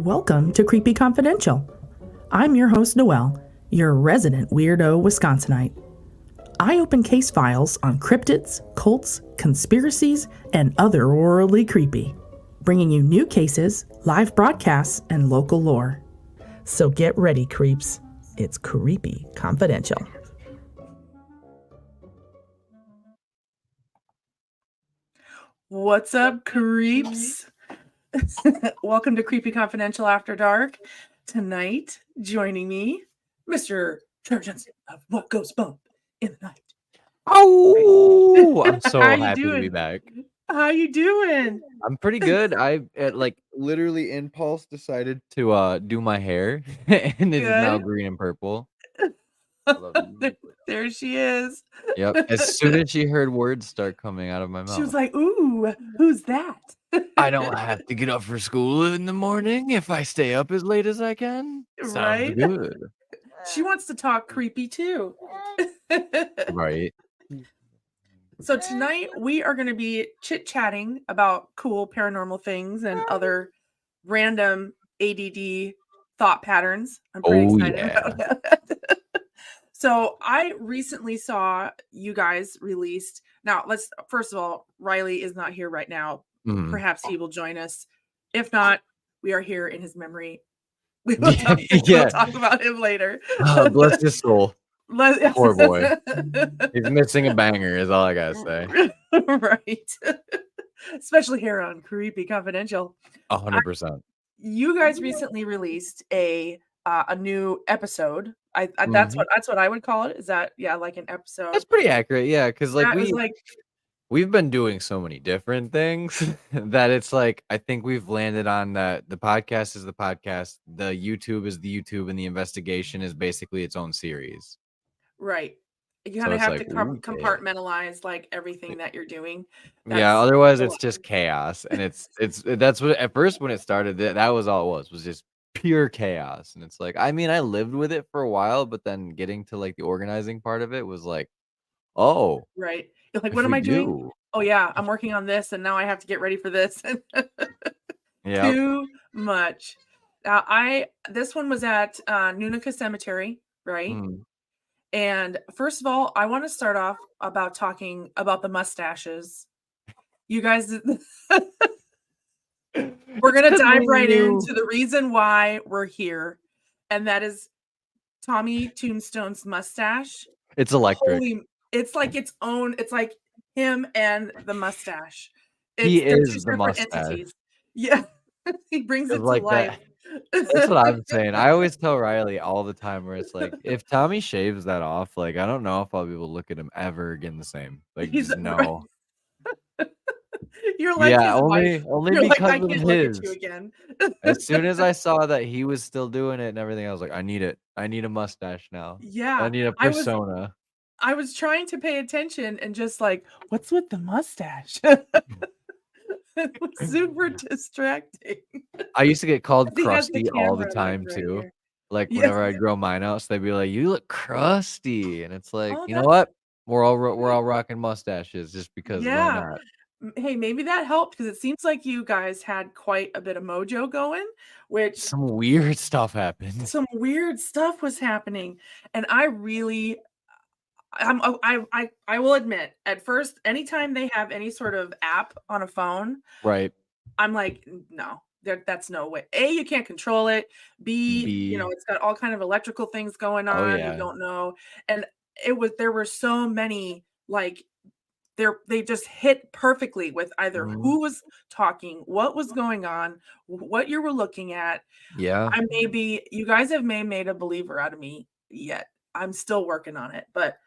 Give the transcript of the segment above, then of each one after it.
Welcome to Creepy Confidential. I'm your host, Noelle, your resident weirdo Wisconsinite. I open case files on cryptids, cults, conspiracies, and otherworldly creepy, bringing you new cases, live broadcasts, and local lore. So get ready, creeps. It's Creepy Confidential. What's up, creeps? Welcome to Creepy Confidential After Dark. Tonight, joining me, Mr. Trevor Johnson of What Goes Bump in the Night. Oh, I'm so happy to be back. How you doing? I'm pretty good. I literally impulse decided to do my hair, and it is now green and purple. There she is. Yep. As soon as she heard words start coming out of my mouth, She was like, "Ooh, who's that?" I don't have to get up for school in the morning if I stay up as late as I can. Sounds good. She wants to talk creepy too. Right. So tonight we are going to be chit-chatting about cool paranormal things and other random ADD thought patterns. I'm pretty excited about that. So I recently saw you guys released. Now, first of all, Riley is not here right now. Mhm. Perhaps he will join us. If not, we are here in his memory. We will talk, we'll talk about him later. Bless his soul. Poor boy. He's missing a banger is all I gotta say. Right. Especially here on Creepy Confidential. 100%. You guys recently released a new episode. That's what I would call it. Is that like an episode? That's pretty accurate, yeah. Because like we've been doing so many different things that it's like I think we've landed on that the podcast is the podcast, the YouTube is the YouTube, and the investigation is basically its own series. Right. You kind of have to compartmentalize like everything that you're doing. Yeah, otherwise it's just chaos, and that's what at first when it started that was all it was just pure chaos, and it's like I mean I lived with it for a while, but then getting to like the organizing part of it was like, oh, right. You're like, what am I doing? Oh yeah, I'm working on this, and now I have to get ready for this. Yeah, too much. Now this one was at Nunica Cemetery, right? And first of all, I want to start off about talking about the mustaches. You guys, we're going to dive right into the reason why we're here. And that is Tommy Tombstone's mustache. It's electric. It's like its own, it's like him and the mustache. He is the mustache. Entities. Yeah. He brings it to life. That. That's what I'm saying. I always tell Riley all the time where it's like, if Tommy shaves that off, like, I don't know if I'll be able to look at him ever again the same. Like, just no. You're like, yeah, only because of his. Look at you again. As soon as I saw that he was still doing it and everything, I was like, I need it. I need a mustache now. Yeah. I need a persona. I was trying to pay attention and just like, what's with the mustache? It was super distracting. I used to get called crusty all the time too. Like whenever I grow mine out, so they'd be like, "You look crusty," and it's like, you know what? We're all rocking mustaches just because why not? Hey, maybe that helped because it seems like you guys had quite a bit of mojo going, which some weird stuff happened. Some weird stuff was happening, and I will admit, at first, anytime they have any sort of app on a phone, right? I'm like, no, that's no way. A, you can't control it. B, you know, it's got all kind of electrical things going on. Oh, yeah. You don't know, and there were so many like they just hit perfectly with either who was talking, what was going on, what you were looking at. Yeah, you guys have made a believer out of me yet. I'm still working on it, but.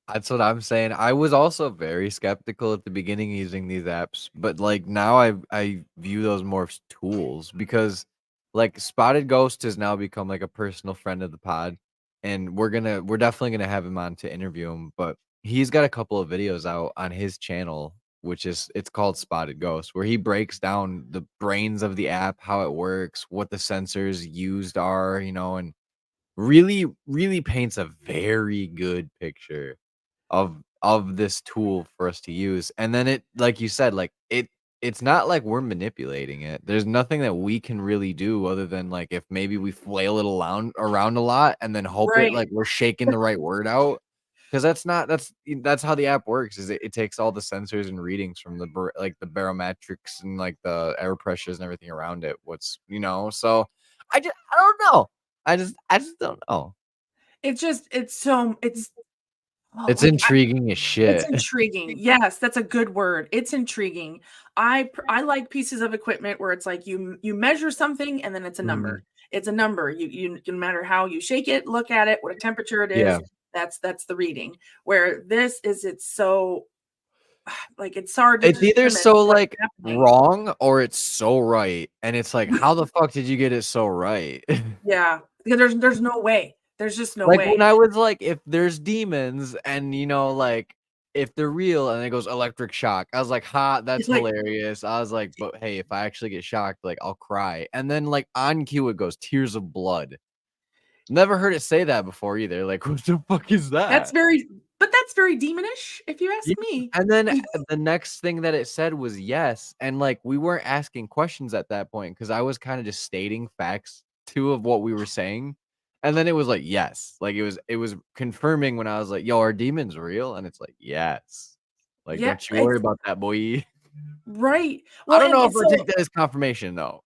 That's what I'm saying. I was also very skeptical at the beginning using these apps, but like now I view those more as tools because like Spotted Ghost has now become like a personal friend of the pod, and we're definitely gonna have him on to interview him. But he's got a couple of videos out on his channel, it's called Spotted Ghost, where he breaks down the brains of the app, how it works, what the sensors used are, you know, and really, really paints a very good picture of this tool for us to use. And then it, like you said, like it it's not like we're manipulating it. There's nothing that we can really do other than like if maybe we flail it around a lot and then hope it Right. like we're shaking the right word out. Because that's how the app works. Is it takes all the sensors and readings from like the barometrics and like the air pressures and everything around it. So I don't know. I just don't know. It's oh, It's like intriguing as it's shit. intriguing. Yes, that's a good word. It's intriguing. I like pieces of equipment where it's like you measure something and then it's a number. Mhm. It's a number. You no matter how you shake it, look at it, what temperature it Yeah. is, that's the reading. Where this is it's so like it's hard to It's either determine so, what's like, happening. wrong or it's so right, and it's like, how the fuck did you get it so right? Yeah. Because there's no way. There's just no Like, when way. I was like, if there's demons and, like, if they're real and it goes electric shock, I was like, "Ha, that's It's like hilarious." I was like, "But hey, if I actually get shocked, like, I'll cry." And then, like, on cue, it goes tears of blood. Never heard it say that before either, like, what the fuck is that's that? very but that's very demonish if you Yeah, ask me. and then the next thing that it said was "yes," and, like, we weren't asking questions at that point because I was kinda just stating facts too of what we were saying, and then it was like, "Yes." Like, it was confirming when I was like, "Yo, are demons real?" And it's like, "Yes." Like, Yeah, "Don't you worry it's about that, boy." right. I Well, don't and know if it's I so take that as confirmation, though.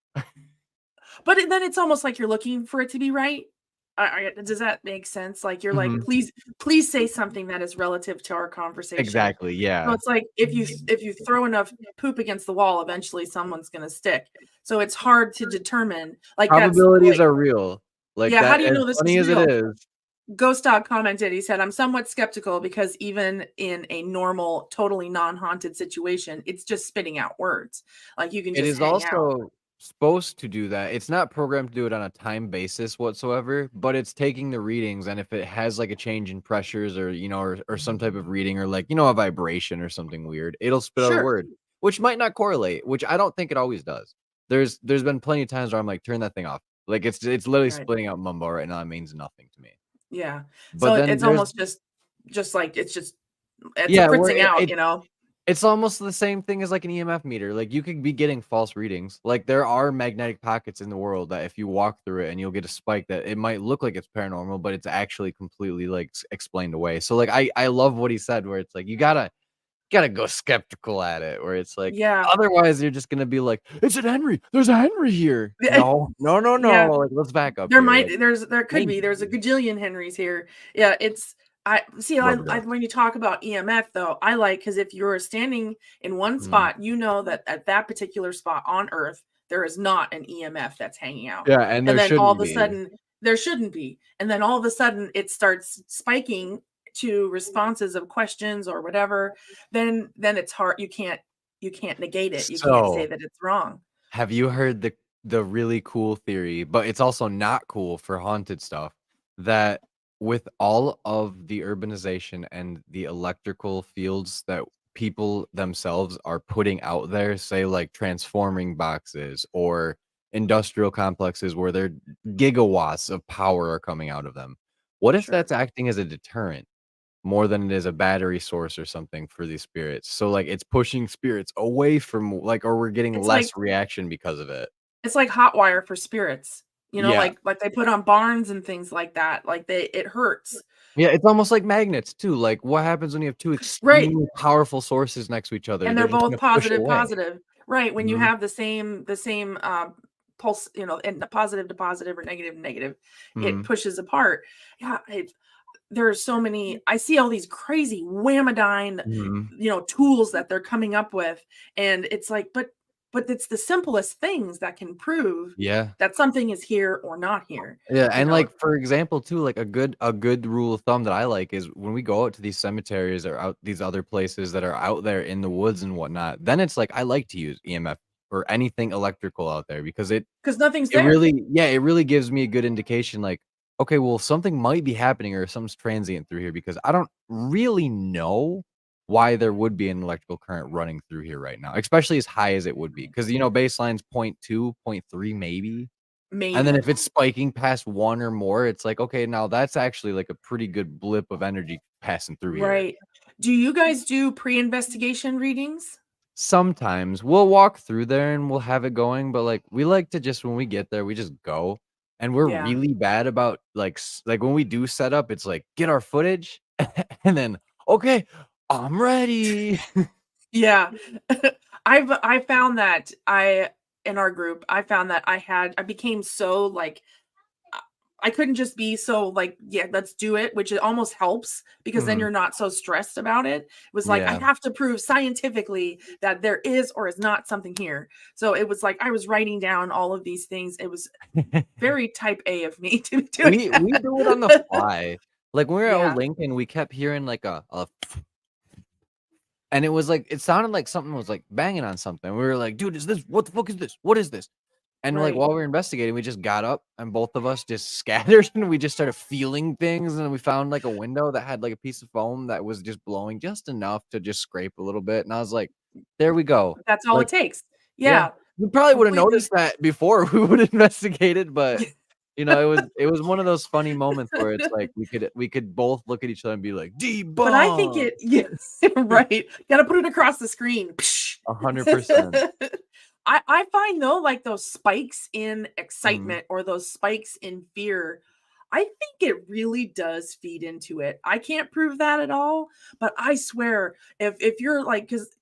then it's almost like you're looking for it to be right. Does that make sense? Like you're like, Mhm. please say something that is relative to our conversation. Exactly, So yeah. it's like if you throw enough poop against the wall, eventually someone's gonna stick. So it's hard to determine. Like that's Probabilities like, are real. Like, yeah, how that do you as know this is funny as it real? is. Ghost Dog commented, he said, I'm somewhat skeptical because even in a normal, totally non-haunted situation, it's just spitting out words. Like you can It just is hang out. also supposed to do that. It's not programmed to do it on a time basis whatsoever, but it's taking the readings, and if it has, like, a change in pressures or, or some type of reading or, like, a vibration or something weird, it'll spit out a Sure. word, which might not correlate, which I don't think it always does. There's been plenty of times where I'm like, "Turn that thing off." Like, it's literally Right. splitting out mumbo right now, it means nothing to me. Yeah. So But then it's there's almost just like it's a yeah, where fritzing out, you know? it's almost the same thing as, like, an EMF meter, like, you could be getting false readings, like, there are magnetic pockets in the world that if you walk through it and you'll get a spike that it might look like it's paranormal, but it's actually completely, like, explained away, so, like, I love what he said where it's like, you gotta go skeptical at it, where it's like, Yeah. otherwise, you're just gonna be like, "It's an Henry, there's a Henry here." No, no, no, no, Yeah. like, let's back up here, like, There could thank be, there's a you. gajillion Henrys here. Yeah, it's I see, Whoever I does. when you talk about EMF though, I like because if you're standing in one Mhm. spot, you know that at that particular spot on Earth, there is not an EMF that's hanging out. Yeah, and And there then all shouldn't of a be. sudden there shouldn't be. And then all of a sudden it starts spiking to responses of questions or whatever, then it's hard. You can't negate it. You can't say So that it's wrong. have you heard the really cool theory, but it's also not cool for haunted stuff, that with all of the urbanization and the electrical fields that people themselves are putting out there, say like transforming boxes or industrial complexes where there gigawatts of power are coming out of them. What if Sure. that's acting as a deterrent more than it is a battery source or something for these spirits? So, like, it's pushing spirits away from, like, or we're getting It's less like reaction because of it. It's like hot wire for spirits, Yeah. like they put on barns and things like that, like it hurts. Yeah, it's almost like magnets too, like, what happens when you have 2 Right, extremely powerful sources next to each other? and They're they're just both gonna push positive, away. positive. Right, when you Mhm, have the same pulse, and the positive to positive or negative to negative, it mhm, pushes apart. Yeah, there are so many I see all these crazy whamadine, mhm. tools that they're coming up with, and it's like, but it's the simplest things that can prove Yeah. that something is here or not here, Yeah, you and, know? like, for example, too, like, a good rule of thumb that I like is when we go out to these cemeteries or out these other places that are out there in the woods and whatnot, then it's like, I like to use EMF or anything electrical out there because it Because nothing's It there. really yeah, it really gives me a good indication, like, okay, well, something might be happening or something's transient through here because I don't really know why there would be an electrical current running through here right now, especially as high as it would be. Because baseline's point 0.2, point 0.3 maybe, and then Maybe. if it's spiking past 1 or more, it's like, okay, now that's actually, like, a pretty good blip of energy passing through here. Right. Do you guys do pre-investigation readings? sometimes we'll walk through there and we'll have it going, but like we like to just when we get there, we just go. And we're Yeah. really bad about like when we do set up, it's like get our footage and then okay, I'm ready. Yeah. I found that in our group, I found that I became so like I couldn't just be so like, yeah, let's do it, which it almost helps because then Mhm. you're not so stressed about it. It was like, I Yeah. have to prove scientifically that there is or is not something here. So it was like I was writing down all of these things. It was very type A of me to be doing We that. do it on the fly. Like when we were at Old Yeah, Lincoln, we kept hearing like a and it was like it sounded like something was like banging on something. We were like, dude, is this what the fuck is this? What is this? And like right. while we were investigating, we just got up and both of us just scattered and we just started feeling things and we found like a window that had like a piece of foam that was just blowing just enough to just scrape a little bit. And I was like, there we go. That's all Like, it takes. yeah. Yeah, We probably would have completely. noticed that before we would have investigated, but you know, it was one of those funny moments where it's like we could both look at each other and be like, But I think debunk. it yeah, right. Gotta put it across the screen. 100%. I find though, like those spikes in Mhm. excitement or those spikes in fear, I think it really does feed into it. I can't prove that at all, but I swear if you're like, because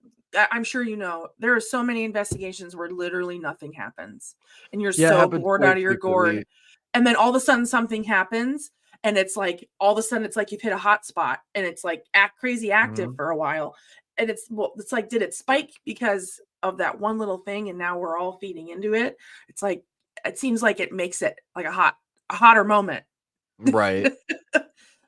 I'm sure you know, there are so many investigations where literally nothing happens and you're Yeah, it so happens bored quite out of your gourd. frequently. And then all of a sudden something happens and it's like all of a sudden it's like you've hit a hot spot and it's like act crazy active Mhm. for a while. And it's well, it's like, did it spike because of that one little thing and now we're all feeding into it? It's like it seems like it makes it like a hotter moment. Right.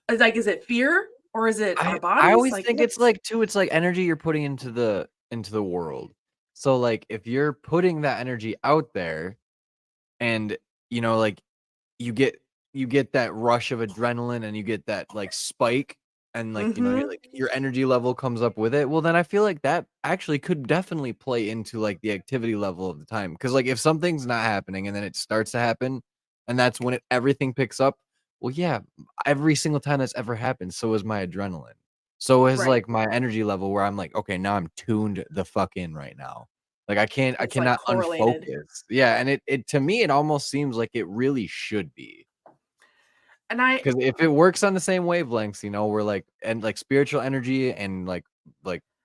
It's like, is it fear or is it our I bodies? always Like think it's what's like too, it's like energy you're putting into the world. So, like, if you're putting that energy out there and, like, you get you get that rush of adrenaline and you get that, like, spike and, like, you're mm-hmm. like, your energy level comes up with it, well, then I feel like that actually could definitely play into, like, the activity level of the time. Because like, if something's not happening and then it starts to happen, and that's when everything picks up, well, yeah, every single time that's ever happened, so is my adrenaline. So is, Right. like, my energy level where I'm like, "Okay, now I'm tuned the fuck in right now." Like, I It's like cannot correlated. unfocus. Yeah, and it to me, it almost seems like it really should be. And I 'Cause if it works on the same wavelengths, we're like and, like, spiritual energy and, like,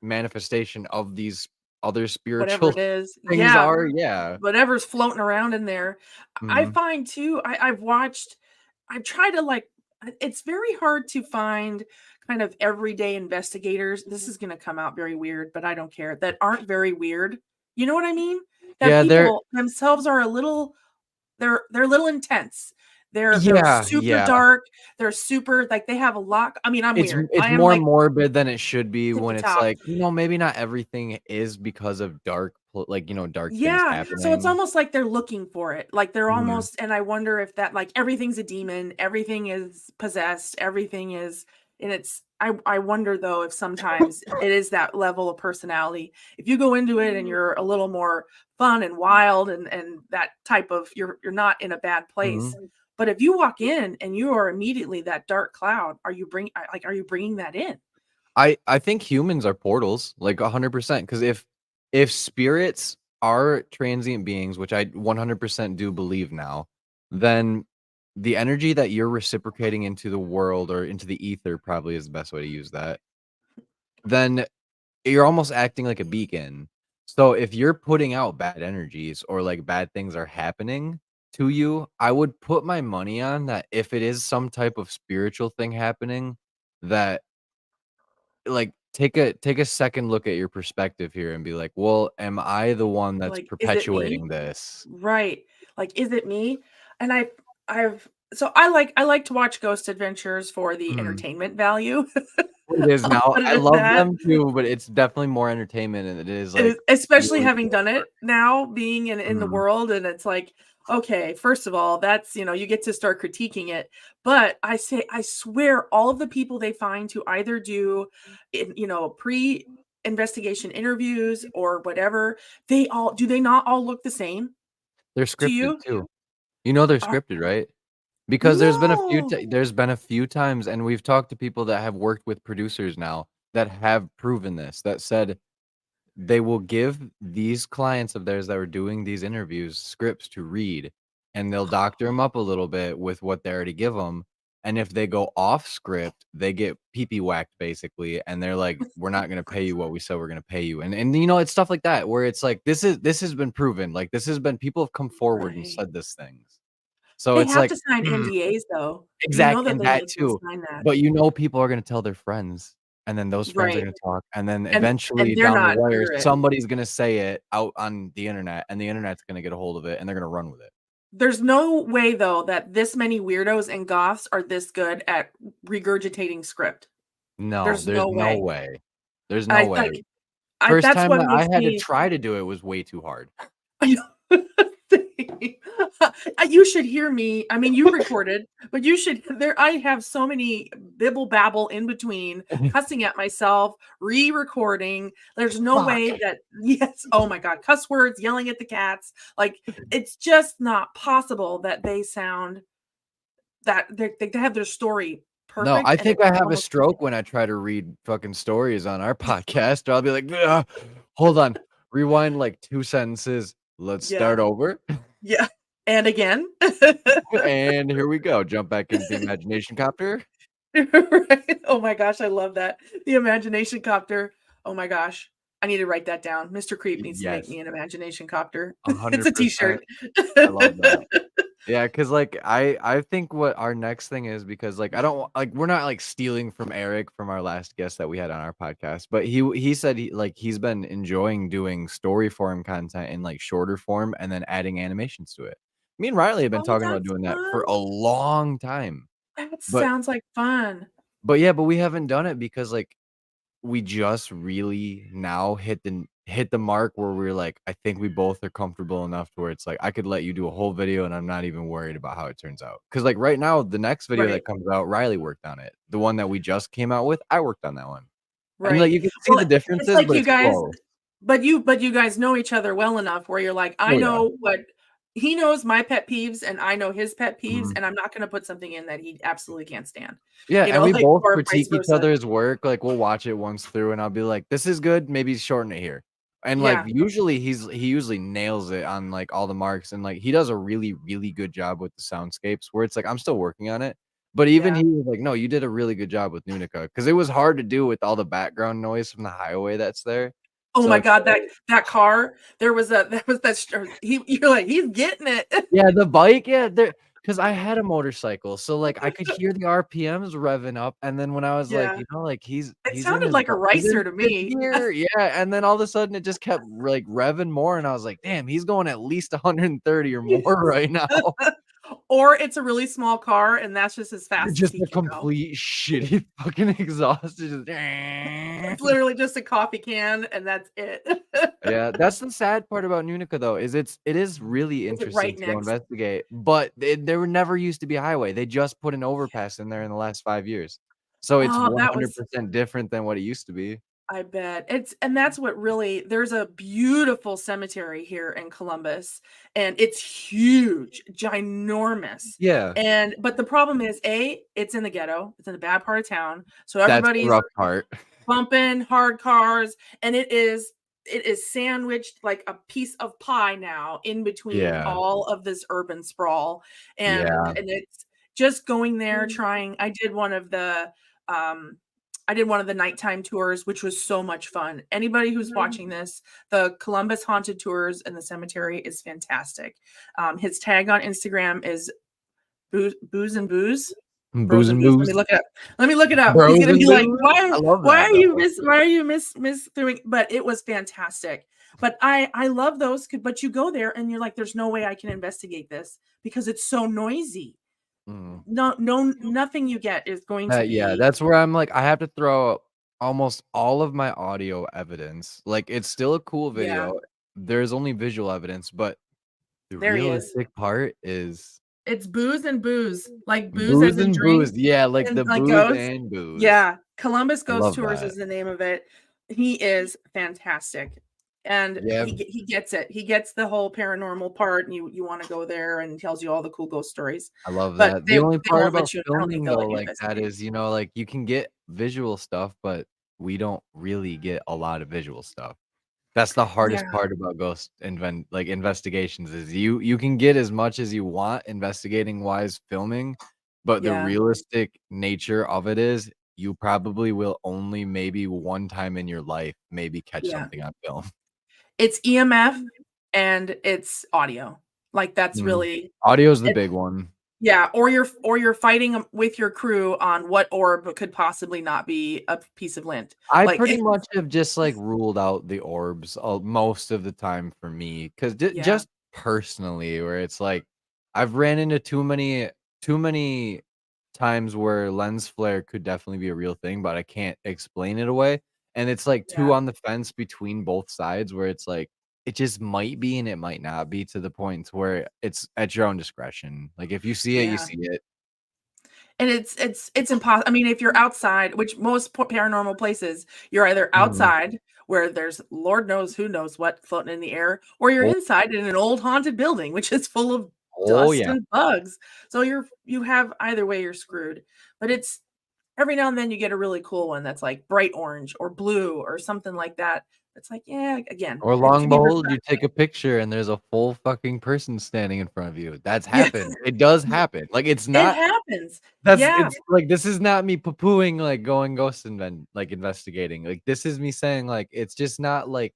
manifestation of these other whatever spiritual it is. things Yeah. are, yeah. Whatever's floating around in there. I Mhm. find too, I've tried to like, it's very hard to find kind of everyday investigators. This is going to come out very weird, but I don't care. That aren't very weird. You know what I mean? That Yeah, people themselves are a little, they're a little intense. They're yeah, super yeah. dark. They're super like they have a lot. I mean, I'm weird. It's I am more like morbid than it should be tippy when it's top. like, maybe not everything is because of dark things Yeah, so it's happening. almost like they're looking for it, like, they're Mhm, almost and I wonder if that like, everything's a demon, everything is possessed, everything is and it's I wonder though if sometimes it is that level of personality. If you go into it and you're a little more fun and wild and that type of you're not in a bad place, mhm. but if you walk in and you are immediately that dark cloud, are you bringing that in? I think humans are portals, like 100%. Because if spirits are transient beings, which I 100% do believe now, then the energy that you're reciprocating into the world or into the ether probably is the best way to use that, then you're almost acting like a beacon. So if you're putting out bad energies or, like, bad things are happening to you, I would put my money on that if it is some type of spiritual thing happening, that like, take a second look at your perspective here and be like, "Well, am I the one that's Like, is it me? perpetuating this?" Right. Like, is it me? And I've so I like to watch Ghost Adventures for the Mhm. entertainment value. It is I'll now. put it I at love that. them too, but it's definitely more entertainment than it is, like, Especially really having done it now, being in the mhm. world, and it's like, okay, first of all, that's, you get to start critiquing it. But I say, I swear, all of the people they find to either do, pre-investigation interviews or whatever, do they not all look the same They're to scripted you? too. You know they're Are scripted, right? Because no. there's been a few times, and we've talked to people that have worked with producers now that have proven this, that said they will give these clients of theirs that are doing these interviews scripts to read, and they'll doctor them up a little bit with what they already give them. And if they go off script, they get pee-pee whacked basically, and they're like, "We're not gonna pay you what we said we're gonna pay you." And you know, it's stuff like that where it's like this has been proven. Like this has been people have come forward and Right. said these things. So They it's have like to sign NDAs though. You know exact that and they that make them too. sign that. But you know people are gonna tell their friends, and then those friends are Right. gonna talk, and then And eventually they're down the not wire, near it. somebody's gonna say it out on the internet, and the internet's gonna get a hold of it, and they're gonna run with it. There's no way though that this many weirdos and goths are this good at regurgitating script. No, There's there's no no way. way. There's no I way. like First that's time what that I makes had to me try to do it was way too hard. You should hear me. I mean, you recorded, but you should there I have so many bibble babble in between, cussing at myself, re-recording. There's no way Fuck. that yes, oh my god, cuss words, yelling at the cats. Like it's just not possible that they sound that they have their story No, perfect I and think it's I have a almost stroke when I try to read fucking stories on our podcast. I'll be like, "Ugh, hold on, rewind like 2 sentences. Let's yeah. start over." Yeah. And again. And here we go. Jump back into the imagination copter. Right? Oh my gosh, I love that. The imagination copter. Oh my gosh. I need to write that down. Mr. Creep needs to make Yes, me an imagination copter. It's a 100%. t-shirt. I love that. Yeah, cause like, I think what our next thing is because, like, I don't wa like, we're not, like, stealing from Eric from our last guest that we had on our podcast, but he said he's been enjoying doing story form content in, like, shorter form and then adding animations to it. Me and Riley have been Oh, talking about that's doing that for fun. a long time, That but sounds like fun. yeah, but we haven't done it because, like, we just really now hit the mark where we're like, I think we both are comfortable enough to where it's like I could let you do a whole video and I'm not even worried about how it turns out. Cause like right now, the next video Right. that comes out, Riley worked on it. The one that we just came out with, I worked on that one. And like Right. you can see Well, the it's differences, like but you it's guys close. but you guys know each other well enough where you're like, I Oh yeah. know what he knows my pet peeves and I know his pet peeves, Mhm. and I'm not gonna put something in that he absolutely can't stand. Yeah, You and know, we like, both or vice critique each versa. other's work, like, we'll watch it once through, and I'll be like, "This is good, maybe shorten it here." And, like, Yeah. usually he usually nails it on, like, all the marks, and, like, he does a really, really good job with the soundscapes where it's like, I'm still working on it, but even Yeah. he was like, "No, you did a really good job with Nunica," because it was hard to do with all the background noise from the highway that's there. Oh So my it's god, like that car, there was a that was that you're like, "He's getting it." yeah, the bike, yeah, there 'cause I had a motorcycle, so, like, I could hear the RPMs revving up, and then when I was like, Yeah. you know, like, It he's in sounded his like a he's in ricer to 5th me. gear, yeah, and then all of a sudden it just kept, like, revving more, and I was like, "Damn, he's going at least 130 or more right now." Or it's a really small car, and that's just as fast as Just he a can go. complete shitty fucking exhaust, it's just It's literally just a coffee can, and that's it. Yeah, that's the sad part about Nunica, though, is it is really Is it interesting right to go next? investigate, but there were never used to be a highway, they just put an overpass in there in the last 5 years. So it's Oh, that was 100% different than what it used to be. I bet. It's and that's what really there's a beautiful cemetery here in Columbus, and it's huge, ginormous. Yeah, And but the problem is, A, it's in the ghetto. It's in a bad part of town. So that's the everybody's rough part. bumping hard cars, and it is sandwiched like a piece of pie now in between Yeah, all of this urban sprawl. And yeah. it's just going there trying. Um I did one of the nighttime tours, which was so much fun. Anybody who's watching this, the Columbus Haunted Tours in the cemetery is fantastic. His tag on Instagram is booze and booze. Bros Booze and and booze. Let booze. me look it up. Let me look it up. He's Bros gonna and be like, booze? "Why? I love Why that, are you though. miss? Why are you miss doing?" But it was fantastic. But I love those. But you go there and you're like, "There's no way I can investigate this because it's so noisy." Mm. No, nothing you get is going to Yeah, be. that's where I'm like, I have to throw almost all of my audio evidence. Like, it's still a cool Yeah, video. There's only visual evidence, but the there he is. realistic part is It's booze and booze, like booze as booze in and drink, booze. Yeah, like and the like booze ghosts. and booze. Yeah, Columbus I Ghost love Tours that. is the name of it. He is fantastic, and Yeah, he gets it. He gets the whole paranormal part, and you wanna go there, and he tells you all the cool ghost stories. I love But that. they The only part won't about let you I don't think filming they'll though let you like that investigate. is, you know, like you can get visual stuff, but we don't really get a lot of visual stuff. That's the hardest Yeah. part about ghost investigations is you can get as much as you want investigating wise filming, but the Yeah. realistic nature of it is you probably will only maybe one time in your life maybe catch Yeah. something on film. It's EMF and it's audio. Like that's Mm. really Audio's the it, big one. yeah, or you're fighting with your crew on what orb could possibly not be a piece of lint. I Like pretty it, much have just like ruled out the orbs most of the time for me because yeah, just personally, where it's like I've ran into too many times where lens flare could definitely be a real thing, but I can't explain it away. And it's like two yeah, on the fence between both sides where it's like it just might be and it might not be to the point where it's at your own discretion. Like if you see it, you yeah. see it. And it's impossible. I mean, if you're outside, which most paranormal places, you're either Mhm. outside where there's Lord knows who knows what floating in the air, or you're Oh, inside in an old haunted building, which is full of oh dust yeah. and bugs. So you have either way you're screwed. But it's every now and then you get a really cool one that's like bright orange or blue or something like that. It's like, yeah, again, Or it's to long be behold, you respectful. take a picture and there's a full fucking person standing in front of you. That's Yeah, happened. It does happen. Like it's it not happens. that's Yeah. it's like this is not me poo-pooing like going ghost investigating. Like this is me saying like it's just not like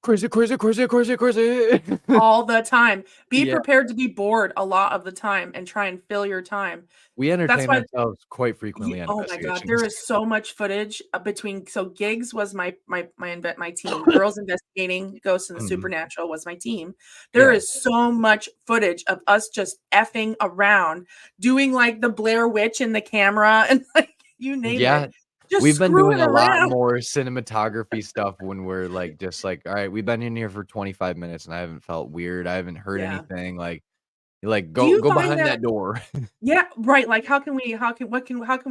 crazy, crazy, crazy, crazy, crazy. All the time. Be Yeah. prepared to be bored a lot of the time and try and fill your time. We That's entertain why ourselves quite frequently on oh my god, investigations. there is so much footage, between so Gigs was my team, Girls Investigating Ghosts and the Mhm. Supernatural was my team. There Yeah. is so much footage of us just effing around, doing, like, the Blair Witch in the camera and, like, you name Yeah. it. Just We've been screwing doing a lot around. more cinematography stuff when we're like just like, all right, we've been in here for 25 minutes and I haven't felt weird. I haven't heard Yeah. anything. Like Do go you go find behind that that door. yeah, right, like, how can we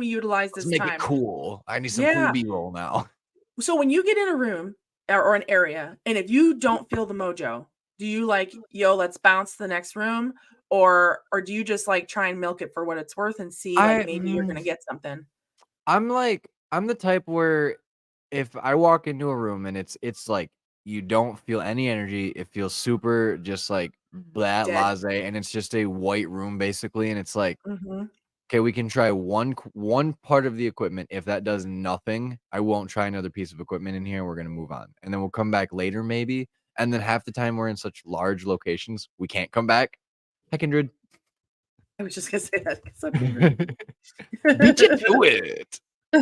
utilize Let's this make it time? cool. I need some cool Yeah. B-roll now. So when you get in a room or an area, and if you don't feel the mojo, do you like, yo, let's bounce to the next room? Or do you just like try and milk it for what it's worth and see like I maybe you're gonna get something? I'm the type where if I walk into a room and it's like you don't feel any energy, it feels super just like blah Dead. laissez, and it's just a white room basically, and it's like Mhm. okay, we can try one part of the equipment. If that does nothing, I won't try another piece of equipment in here, and we're gonna move on. And then we'll come back later maybe, and then half the time we're in such large locations, we can't come back. Hi, Kindred. I was just gonna say that. What's up, Kindred? Beat you to it. I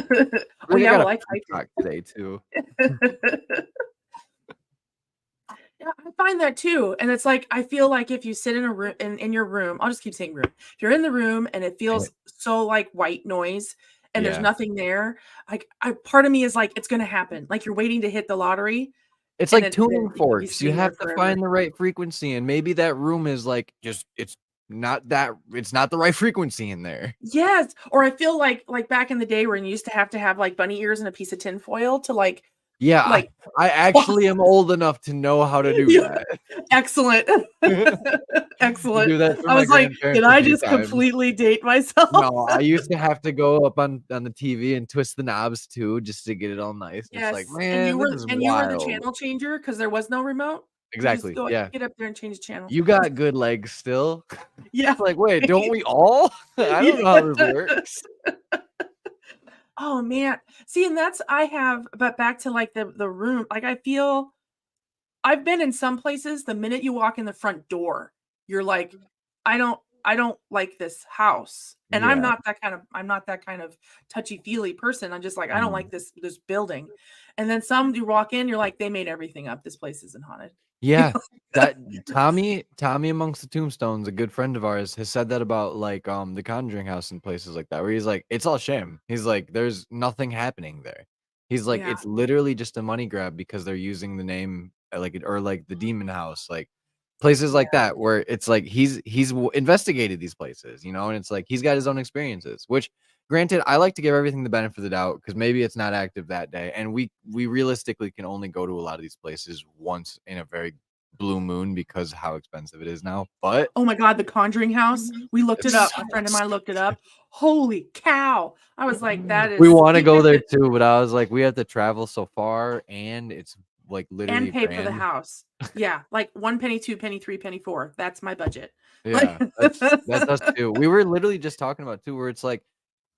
Oh, think I yeah, got a well, I food typed truck today too. it. Yeah, I find that too. And it's like I feel like if you sit in a room in your room, I'll just keep saying room. If you're in the room and it Eh, feels so like white noise and there's yeah. nothing there, like I part of me is like, it's gonna happen. Like you're waiting to hit the lottery It's and like then tuning you could be forks. You sitting there have to forever. find the right frequency, and maybe that room is like just it's not the right frequency in there. Yes. Or I feel like back in the day when you used to have like bunny ears and a piece of tin foil to Yeah, like I actually am old enough to know how to do yeah, that. excellent. Do Excellent. that for I my was like, did grandparents a I few just times. completely date myself? No, I used to have to go up on the TV and twist the knobs too just to get it all nice. It's like, Yes, man, this is and you were the wild. channel changer because there was no remote? You just Exactly. go Yeah. get up there and change the channels. You got good legs still. Yeah. Like, wait, don't we all? I don't know how this Yeah. works. Oh, man. See, and that's I have but back to, like, the room, like, I feel I've been in some places, the minute you walk in the front door, you're like, I don't like this house." And Yeah. I'm not that kind of touchy-feely person, I'm just like, "I don't Mm. like this building." And then some you walk in, you're like, "They made everything up, this place isn't haunted." You Yeah, know? that Tommy amongst the tombstones, a good friend of ours, has said that about like the Conjuring House and places like that, where he's like, it's all sham. He's like, there's nothing happening there. He's like, Yeah, it's literally just a money grab because they're using the name or like the Demon House, like places yeah. like that, where it's like investigated these places, and it's like he's got his own experiences. Which, granted, I like to give everything the benefit of the doubt because maybe it's not active that day, and we realistically can only go to a lot of these places once in a very blue moon because how expensive it is now. But Oh my god, The Conjuring House, we looked it it's up, so a friend of mine looked it expensive. up. Holy cow! I was like, "That We is" want to he go picked there it too, but I was like, we have to travel so far, and it's like And literally pay for the brand. house. Yeah, like 1 penny, 2 penny, 3 penny, 4. That's my budget. Yeah, that's us too. We were literally just talking about too, where it's like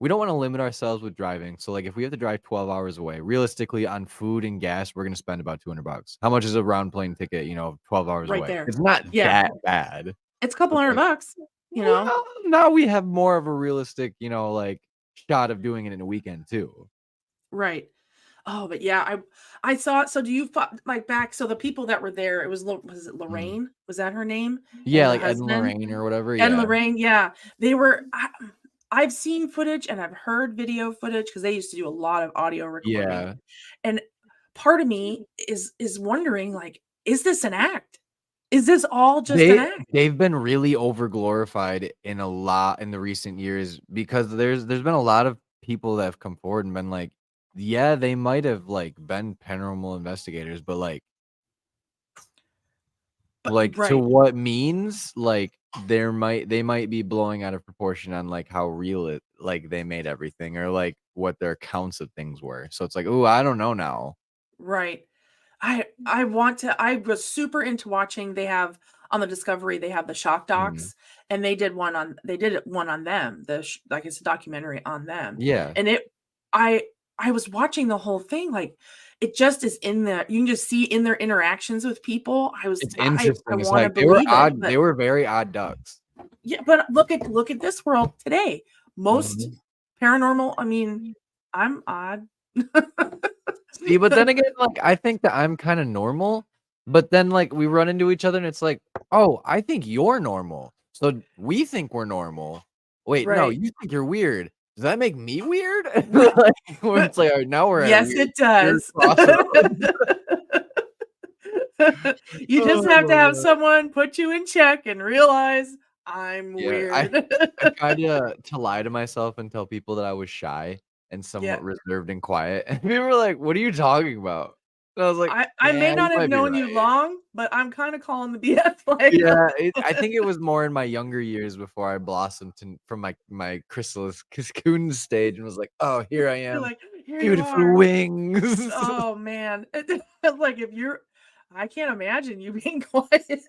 we don't want to limit ourselves with driving. So like if we have to drive 12 hours away, realistically on food and gas, we're gonna spend about $200. How much is a round plane ticket, 12 hours Right away? there. It's not Yeah. that bad. It's a couple But, like, $100, well, now we have more of a realistic, like shot of doing it in a weekend too. Right. Oh, but yeah, I saw. So do you like back? So the people that were there, it was was it Mhm. Lorraine? Was that her name? Yeah, And the like Ed and husband, Lorraine or whatever. Ed and Yeah. Lorraine. Yeah, they were. I've seen footage and I've heard video footage because they used to do a lot of audio recording. Yeah. And part of me is wondering, like, is this an act? Is this all just an act? They've been really over glorified in the recent years because there's been a lot of people that have come forward and been like, yeah, they might have like been paranormal investigators, but like to Right. what means, like they might be blowing out of proportion on like how real it like they made everything or like what their accounts of things were. So it's like, oh, I don't know now. Right. I want to. I was super into watching. They have on the Discovery, they have the shock docs, and they did one on them. Like it's a documentary on them. Yeah. And I was watching the whole thing, like it just is in the, you can just see in their interactions with people. It's I interesting. It's want to like they were believe odd. it, but They were very odd ducks. yeah, but look at this world today. Most paranormal, I mean, I'm odd. See, but then again, like I think that I'm kind of normal, but then like we run into each other and it's like, oh, I think you're normal. So we think we're normal. Wait, no, Right. you think you're weird. Does that make me weird? Like, where it's like, all right, now we're at a Yes, weird, it does. crossroads. You just have to have someone put you in check and realize I'm weird. I tried to lie to myself and tell people that I was shy and somewhat reserved and quiet, and people were like, "What are you talking about?" And I was like, I may "Yeah, not you have might be known you right." long, but I'm kind of calling the BS. Like, Yeah, I think it was more in my younger years before I blossomed from my chrysalis cocoon stage and was like, "Oh, here I you're am, like, here you beautiful are. wings." Oh man, like I can't imagine you being quiet.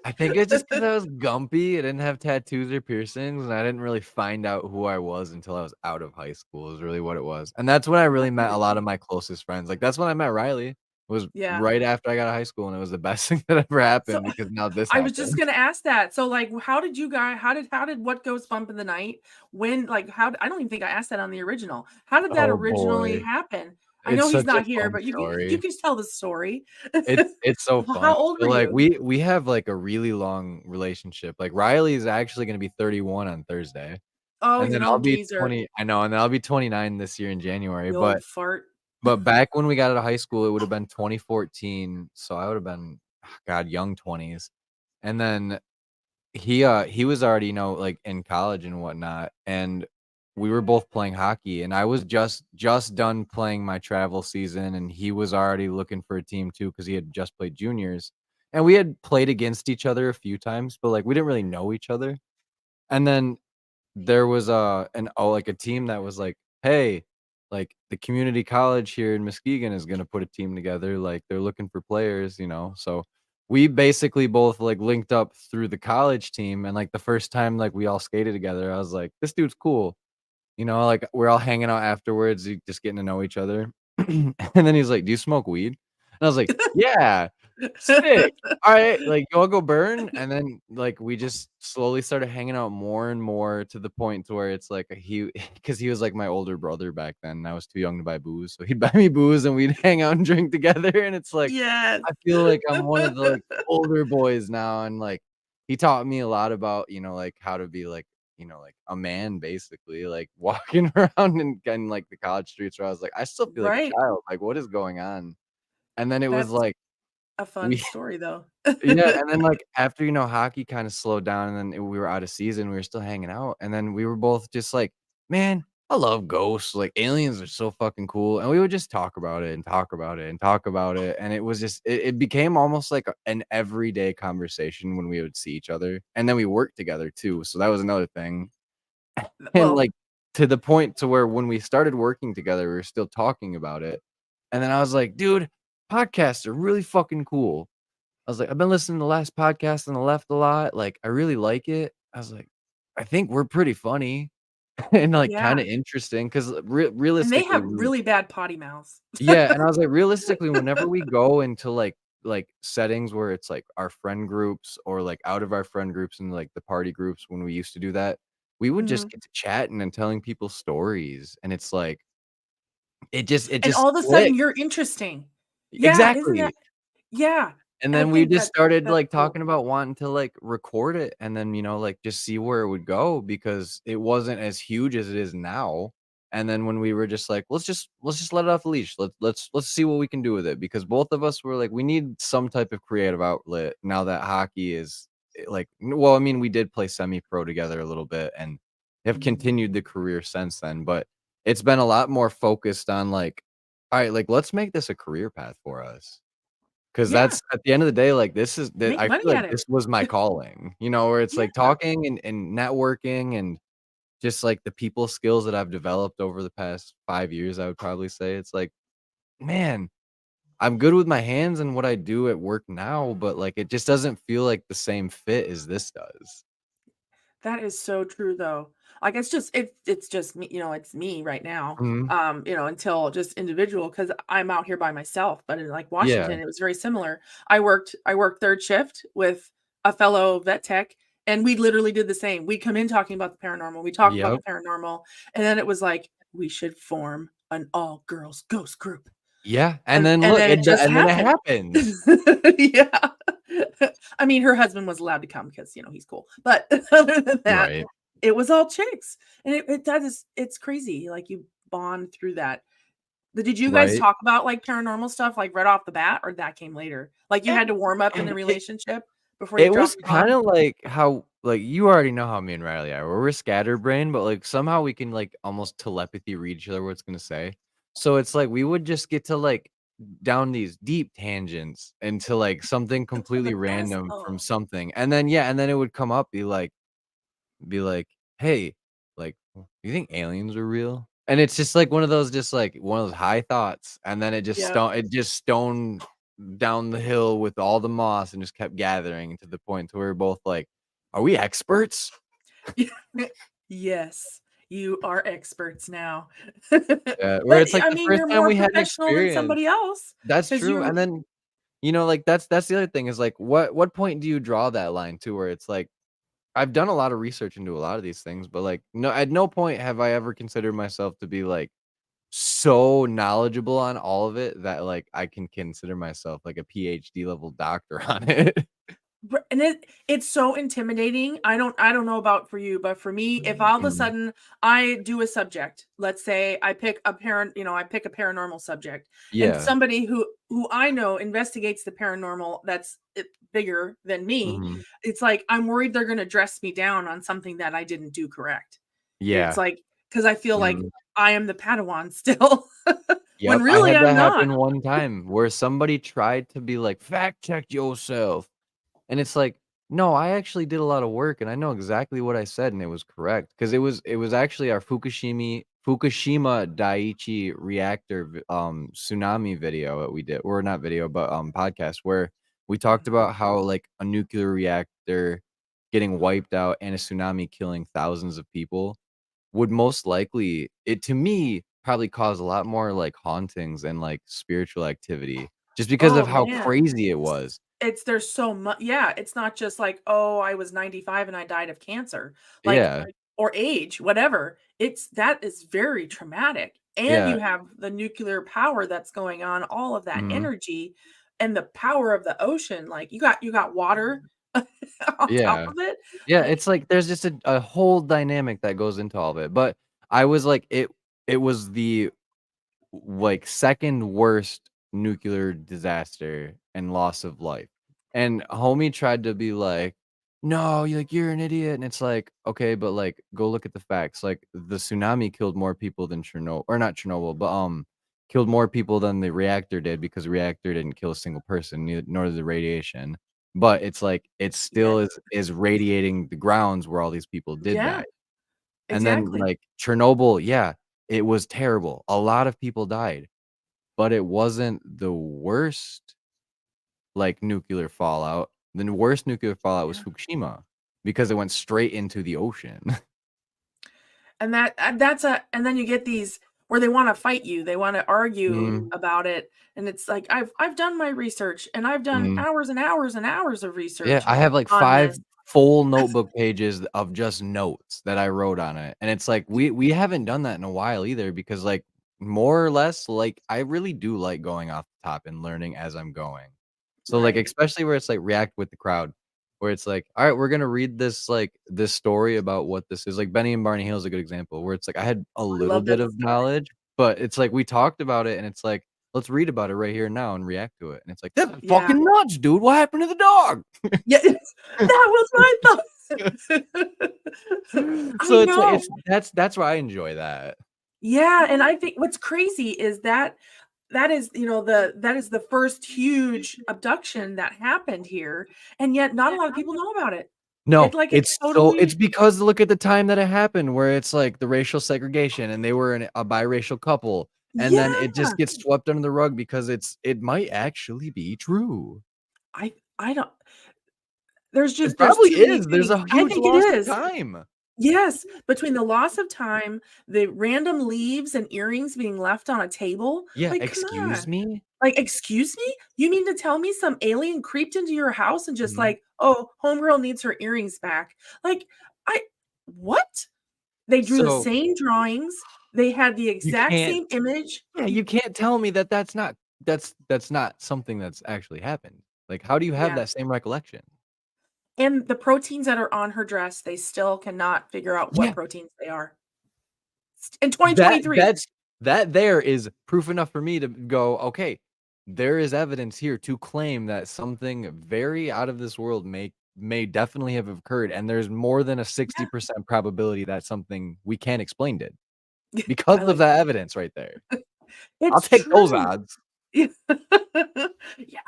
I think it's just because I was gumpy. I didn't have tattoos or piercings, and I didn't really find out who I was until I was out of high school. Is really what it was, and that's when I really met a lot of my closest friends. Like that's when I met Riley. Was Yeah. right after I got out of high school, and it was the best thing that ever happened because now this I was happened. just gonna ask that. So, like, how did you guys? How did What Goes Bump in the Night? When, like, I don't even think I asked that on the original. How did that Oh originally boy. happen? I It's know he's such a not here, fun but you story. can tell the story. It's so Well, fun. how old So, were like, you? we have, like, a really long relationship. Like, Riley is actually gonna be 31 on Thursday, Oh, and he's then an I'll old be geezer. 20 I know, and then I'll be 29 this year in January, The old fart. but back when we got out of high school, it would have been 2014, so I would have been, God, young 20s, and then he was already, like, in college and whatnot, and we were both playing hockey, and I was just done playing my travel season, and he was already looking for a team too because he had just played juniors, and we had played against each other a few times, but, like, we didn't really know each other, and then there was, like, a team that was like, "Hey, like, the community college here in Muskegon is gonna put a team together, like, they're looking for players," so we basically both, like, linked up through the college team, and, like, the first time, like, we all skated together, I was like, "This dude's cool," like, we're all hanging out afterwards, just getting to know each other, and then he's like, "Do you smoke weed?" And I was like, "Yeah." Sick. Alright, like, you wanna go burn? And then, like, we just slowly started hanging out more and more to the point to where it's like because he was, like, my older brother back then, and I was too young to buy booze, so he'd buy me booze, and we'd hang out and drink together, and it's like, Yes. I feel like I'm one of the, like, older boys now, and, like, he taught me a lot about, like, how to be, like, like, a man, basically, like, walking around in, like, the college streets where I was like, "I still feel like a Right. child, like, what is going on?" And then it was That's like, a fun we story, though. yeah, and then, like, after, hockey kinda slowed down and then we were out of season, we were still hanging out, and then we were both just like, "Man, I love ghosts, like, aliens are so fucking cool," and we would just talk about it and talk about it and talk about it, and it was just it became almost like an everyday conversation when we would see each other, and then we worked together too, so that was another thing, and, Well, like, to the point to where when we started working together, we were still talking about it, and then I was like, "Dude, podcasts are really fucking cool. I was like, I've been listening to the last podcast on the left a lot. Like, I really like it. I was like, I think we're pretty funny and like kind Yeah. of interesting because And they realistically, have really bad potty mouths. yeah. And I was like, realistically, whenever we go into like settings where it's like our friend groups or like out of our friend groups and like the party groups when we used to do that, we would just Mhm. get to chatting and telling people stories, and it's like it And just all of a sudden, clicked. you're interesting. Yeah, isn't that Exactly. yeah. And I then we think just that started, that's like, cool. talking about wanting to, like, record it and then, like, just see where it would go because it wasn't as huge as it is now. And then when we were just like, "Let's just let it off the leash. Let's see what we can do with it," because both of us were like, we need some type of creative outlet now that hockey is, well, I mean, we did play semi-pro together a little bit and have continued the career since then, but it's been a lot more focused on, like, "Alright, like, let's make this a career path for us." 'Cause Yeah, that's at the end of the day, like, this is the make I feel money like at it. this was my calling, where it's, like, Yeah. talking and networking and just, like, the people skills that I've developed over the past 5 years, I would probably say. It's like, man, I'm good with my hands and what I do at work now, but, like, it just doesn't feel like the same fit as this does. That is so true though. Like it's just me, it's me right now. Mhm. Until just individual because I'm out here by myself. But in like Yeah. Washington, it was very similar. I worked third shift with a fellow vet tech, and we literally did the same. We come in talking about the paranormal. We talk about Yep. the paranormal, and then it was like we should form an all girls ghost group. Yeah, and And then and look, then it just and then it happened. happens. Yeah. I mean, her husband was allowed to come because, he's cool. But other than that, Right. it was all chicks. And it's crazy. Like you bond through that. But did you guys Right. talk about like paranormal stuff like right off the bat or that came later? Like you Eh, had to warm up in the it relationship before you It was dropped the bomb? kinda like how like, you already know how me and Riley are, where we're scatterbrained, but, like, somehow we can, like, almost telepathy read each other what it's gonna say. So it's like we would just get to, like, down these deep tangents into, like, something Those are completely the best random from though. something, and then yeah, and then it would come up, be like, "Hey, like, you think aliens are real?" And it's just like one of those high thoughts, and then Yep. it just stoned down the hill with all the moss and just kept gathering to the point to where we're both like, "Are we experts?" Yes, you are experts now. Yeah, where But it's like I the mean, first you're time more we had professional than experience. somebody else That's because true, and you then, like, that's the other thing is, like, what point do you draw that line to where it's like I've done a lot of research into a lot of these things, but, like, no at no point have I ever considered myself to be, like, so knowledgeable on all of it that, like, I can consider myself, like, a PhD level doctor on it. And it's so intimidating. I don't know about for you, but for me, if all of a Mhm. sudden I do a subject, let's say I pick a paranormal subject, and Yeah. somebody who I know investigates the paranormal that's bigger than me, Mhm. it's like I'm worried they're going to dress me down on something that I didn't do correct. It's Yeah. like because I feel like Mhm. I am the Padawan still, when Yep, I really had I'm that not. happen one time where somebody tried to be like, "Fact check yourself." And it's like, "No, I actually did a lot of work, and I know exactly what I said, and it was correct because it was actually our Fukushima Daiichi reactor tsunami video that we did or not video, but, podcast where we talked Mhm. about how, like, a nuclear reactor getting wiped out and a tsunami killing thousands of people would most likely it to me, probably cause a lot more, like, hauntings and, like, spiritual activity just because Oh of how man. crazy it was. It's there's so much yeah, it's not just like, "Oh, I was 95 and I died of cancer," like, Yeah, or age, whatever. That is very traumatic, and yeah, you have the nuclear power that's going on, all of that mhm, energy, and the power of the ocean, like, you got water on top yeah. of it, Yeah, like it's like there's just a whole dynamic that goes into all of it, but I was like it was the, like, 2nd worst nuclear disaster and loss of life, and homie tried to be like, "No, you're an idiot," and it's like, "Okay, but, like, go look at the facts, like, the tsunami killed more people than Chernobyl or not Chernobyl, but, killed more people than the reactor did because the reactor didn't kill a single person, nor did the radiation, but it's like, it yeah, still is radiating the grounds where all these people did yeah, die." And then, exactly. like, Chernobyl, yeah, it was terrible. A lot of people died, but it wasn't the worst like nuclear fallout. The worst nuclear fallout was Fukushima because it went straight into the ocean. And and then you get these where they want to fight you, they want to argue about it, and it's like I've done my research, and I've done hours and hours and hours of research. Yeah, I have like on 5 this. full notebook pages of just notes that I wrote on it, and it's like we haven't done that in a while either because like more or less like I really do like going off the top and learning as I'm going. So like Right. especially where it's like react with the crowd, where it's like, all right, we're gonna read this like this story about what this is. Like Benny and Barney Hill is a good example where it's like I had a I little love bit that of story. knowledge, but it's like we talked about it and it's like let's read about it right here now and react to it. And it's like that's Yeah. fucking nuts, dude. What happened to the dog? Yeah, that was my thought. I So it's like know. that's why I enjoy that. Yeah, and I think what's crazy is that is, that is the first huge abduction that happened here, and yet not a lot of people know about it. No, It's like it's it's totally because look at the time that it happened where it's like the racial segregation and they were a biracial couple, and then it yeah. just gets swept under the rug because it might actually be true. I don't It there's probably too many is. There's things. a I huge think it loss of is. time. Yes, between the loss of time, the random leaves and earrings being left on a table, Yeah, like, come excuse on. me? Like, "Excuse me? You mean to tell me some alien creeped into your house and just Mhm. like, 'Oh, homegirl needs her earrings back.'" Like, I what? They drew the So, same drawings, they had the you exact can't same image. yeah, you can't tell me that that's not something that's actually happened. Like, how do you have Yeah, that same recollection? and the proteins that are on her dress, they still cannot figure out what Yeah. proteins they are. In That 2023. that's that there is proof enough for me to go, "Okay, there is evidence here to claim that something very out of this world may definitely have occurred, and there's more than a Yeah, 60% probability that something we can't explain did." I Because of like that that. evidence right there. I'll It's take those true. odds. Yeah. Yeah,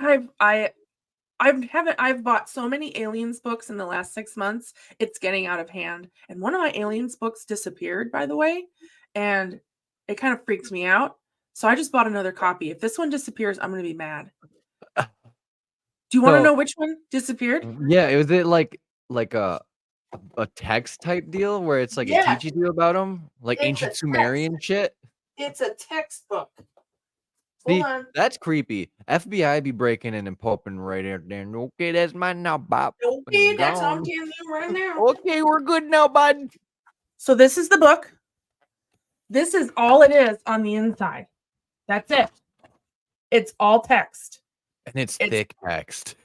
I've bought so many aliens books in the last 6 months, it's getting out of hand, and one of my aliens books disappeared, by the way, and it kind of freaks me out, so I just bought another copy. If this one disappears, I'm gonna be mad. Do you wanna So, know which one disappeared? yeah, was it like a text type deal where it's like it Yes, teaches you about them, like it's a ancient text. Sumerian shit? It's a textbook. Hold See, on. that's creepy. FBI be breaking in and popping right out there. Okay, that's mine now, Bob. Okay, that's what I'm Gone. telling you right now. Okay, we're good now, bud. So this is the book. This is all it is on the inside. That's it. It's all text. And it's It's thick text.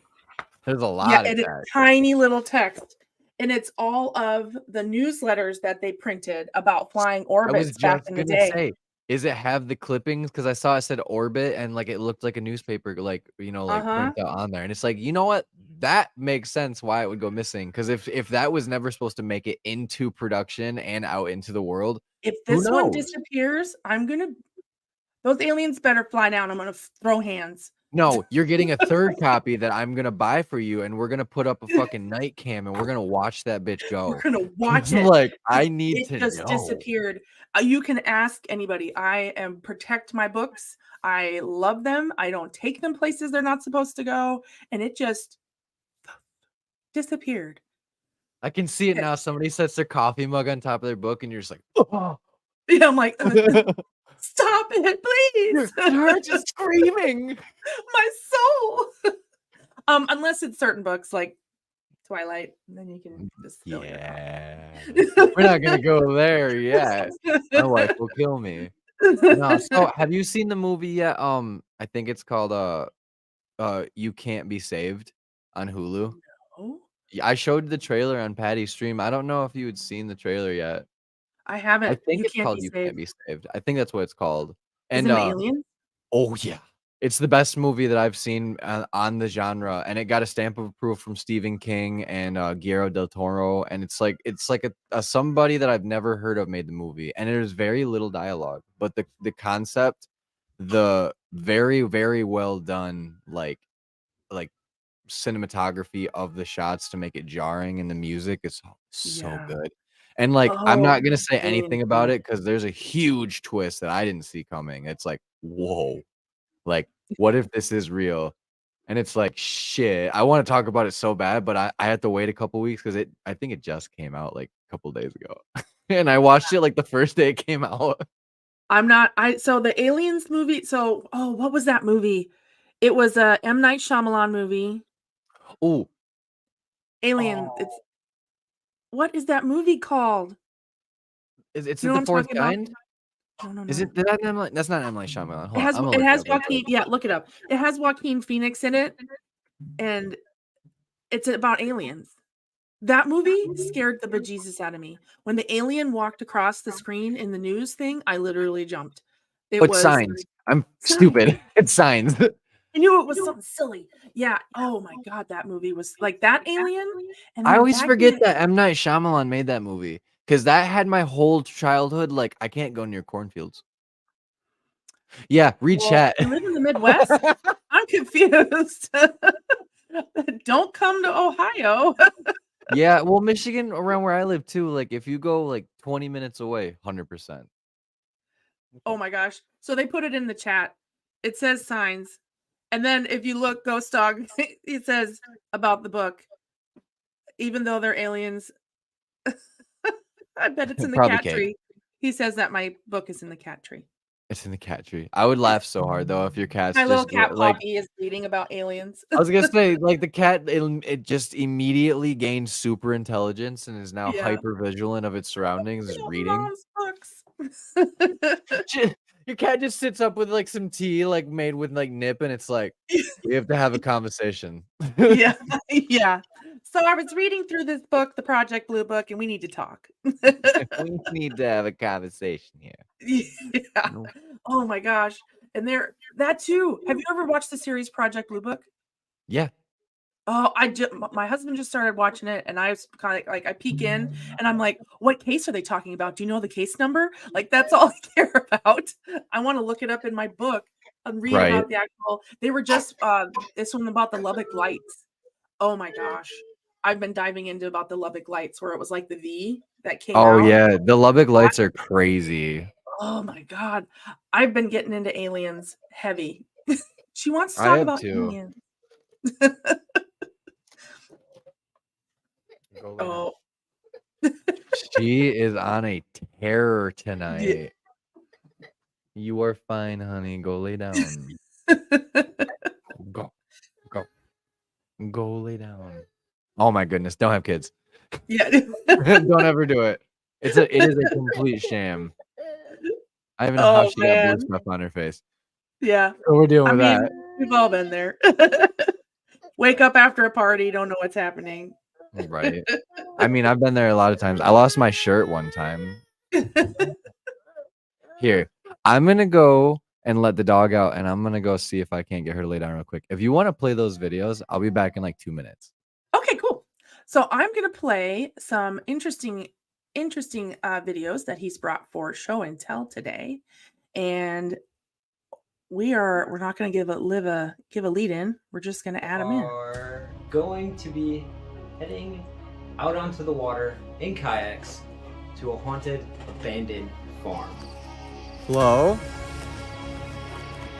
There's a Yeah, lot of it is text. tiny little text, and it's all of the newsletters that they printed about flying I was orbits back just in the gonna day. say, is it have the clippings? Because I saw it said orbit and like it looked like a newspaper, like like Uh-huh. printout on there. And it's like, you know what? That makes sense why it would go missing. Because if that was never supposed to make it into production and out into the world, If who this one knows? disappears, those aliens better fly down. I'm gonna throw hands. No, you're getting a third copy that I'm gonna buy for you, and we're gonna put up a fucking night cam, and we're gonna watch that bitch We're go. gonna 'Cause, watch it. like, I need It to just know. disappeared. You can ask anybody. I am protect my books. I love them. I don't take them places they're not supposed to go, and it just disappeared. I can see it Yeah, now. Somebody sets their coffee mug on top of their book, and you're just like, "Oh." yeah, I'm like, "Stop it, Your please." heart is screaming. My soul. Unless it's certain books like Twilight, then you can just fill your Yeah. coffee. We're not gonna go there yet. My wife will kill me. No, so have you seen the movie yet? I think it's called, You Can't Be Saved on Hulu. No, Yeah, I showed the trailer on Patty's stream. I don't know if you had seen the trailer yet. I I haven't. think You it's can't called be You saved. Can't Be Saved. I think that's what it's called. Is And, it an alien? oh, yeah. It's the best movie that I've seen, on the genre, and it got a stamp of approval from Stephen King and, Guillermo del Toro, and it's like a somebody that I've never heard of made the movie, and there's very little dialogue, but the concept, the very, very well done, like cinematography of the shots to make it jarring, and the music is so Yeah. good. And, like, I'm Oh, not gonna say alien anything about film. it because there's a huge twist that I didn't see coming. It's like, "Whoa." Like, what if this is real? And it's like, shit, I want to talk about it so bad, but I had to wait a couple weeks because I think it just came out like a couple days ago. And I watched it like the first day it came out. So the Aliens movie, what was that movie? It was a M. Night Shyamalan movie. Oh, Alien. What is that movie called? it's You know the what I'm fourth talking about? kind? No. Is it that M. That's not M. Night Shyamalan. Hold on, I'm gonna It look has it up. Joaquin. Yeah, look it up. It has Joaquin Phoenix in it, and it's about aliens. That movie scared the bejesus out of me. When the alien walked across the screen in the news thing, I literally jumped. It It's was Signs. I'm Signs. stupid. It's Signs. I knew it was something silly. Yeah. Oh my god, that movie was like that alien. And I then always that forget guy- that M. Night Shyamalan made that movie because that had my whole childhood. Like, I can't go near cornfields. Yeah, read Well, chat. you live in the Midwest? I'm confused. Don't come to Ohio. Yeah, well, Michigan around where I live too. Like, if you go like 20 minutes away, 100%. Oh my gosh. So they put it in the chat. It says Signs. And then if you look, Ghost Dog, it says about the book. Even though they're aliens, I bet it's in the Probably cat cake. tree. He says that my book is in the cat tree. It's in the cat tree. I would laugh so hard though if your cat's My little just cat like. Poppy is reading about aliens. I was gonna say, like the cat, it just immediately gained super intelligence and is now Yeah. hyper vigilant of its surroundings. Is reading. Mom's books. Your cat just sits up with like some tea, like made with like nip, and it's like we have to have a conversation. Yeah. Yeah. So I was reading through this book, the Project Blue book, and we need to talk. We need to have a conversation here. Yeah. Oh my gosh. And that too. Have you ever watched the series Project Blue Book? Yeah. Oh, my husband just started watching it, and I was kind of like I peek in, and I'm like, "What case are they talking about? Do you know the case number?" Like that's all I care about. I want to look it up in my book and read Right. about the actual. They were just this one about the Lubbock Lights. Oh my gosh, I've been diving into about the Lubbock Lights, where it was like the V that came Oh out. yeah, the Lubbock Lights are crazy. Oh my god, I've been getting into aliens heavy. She wants to I talk have about too. aliens. Go lay down. Oh. She is on a terror tonight. You are fine, honey. Go lay down. Go. Go lay down. Oh my goodness. Don't have kids. Yeah. Don't ever do it. It is a complete sham. I don't even know how she got blue stuff on her face. Yeah. What we're dealing with that. We've all been there. Wake up after a party, don't know what's happening. Right. I mean, I've been there a lot of times. I lost my shirt one time. Here, I'm gonna go and let the dog out, and I'm gonna go see if I can't get her to lay down real quick. If you want to play those videos, I'll be back in like 2 minutes. Okay, cool. So I'm gonna play some interesting videos that he's brought for show and tell today, and we're not gonna give a lead in. We're just gonna add them in. Are going to be heading out onto the water in kayaks to a haunted, abandoned farm. Hello?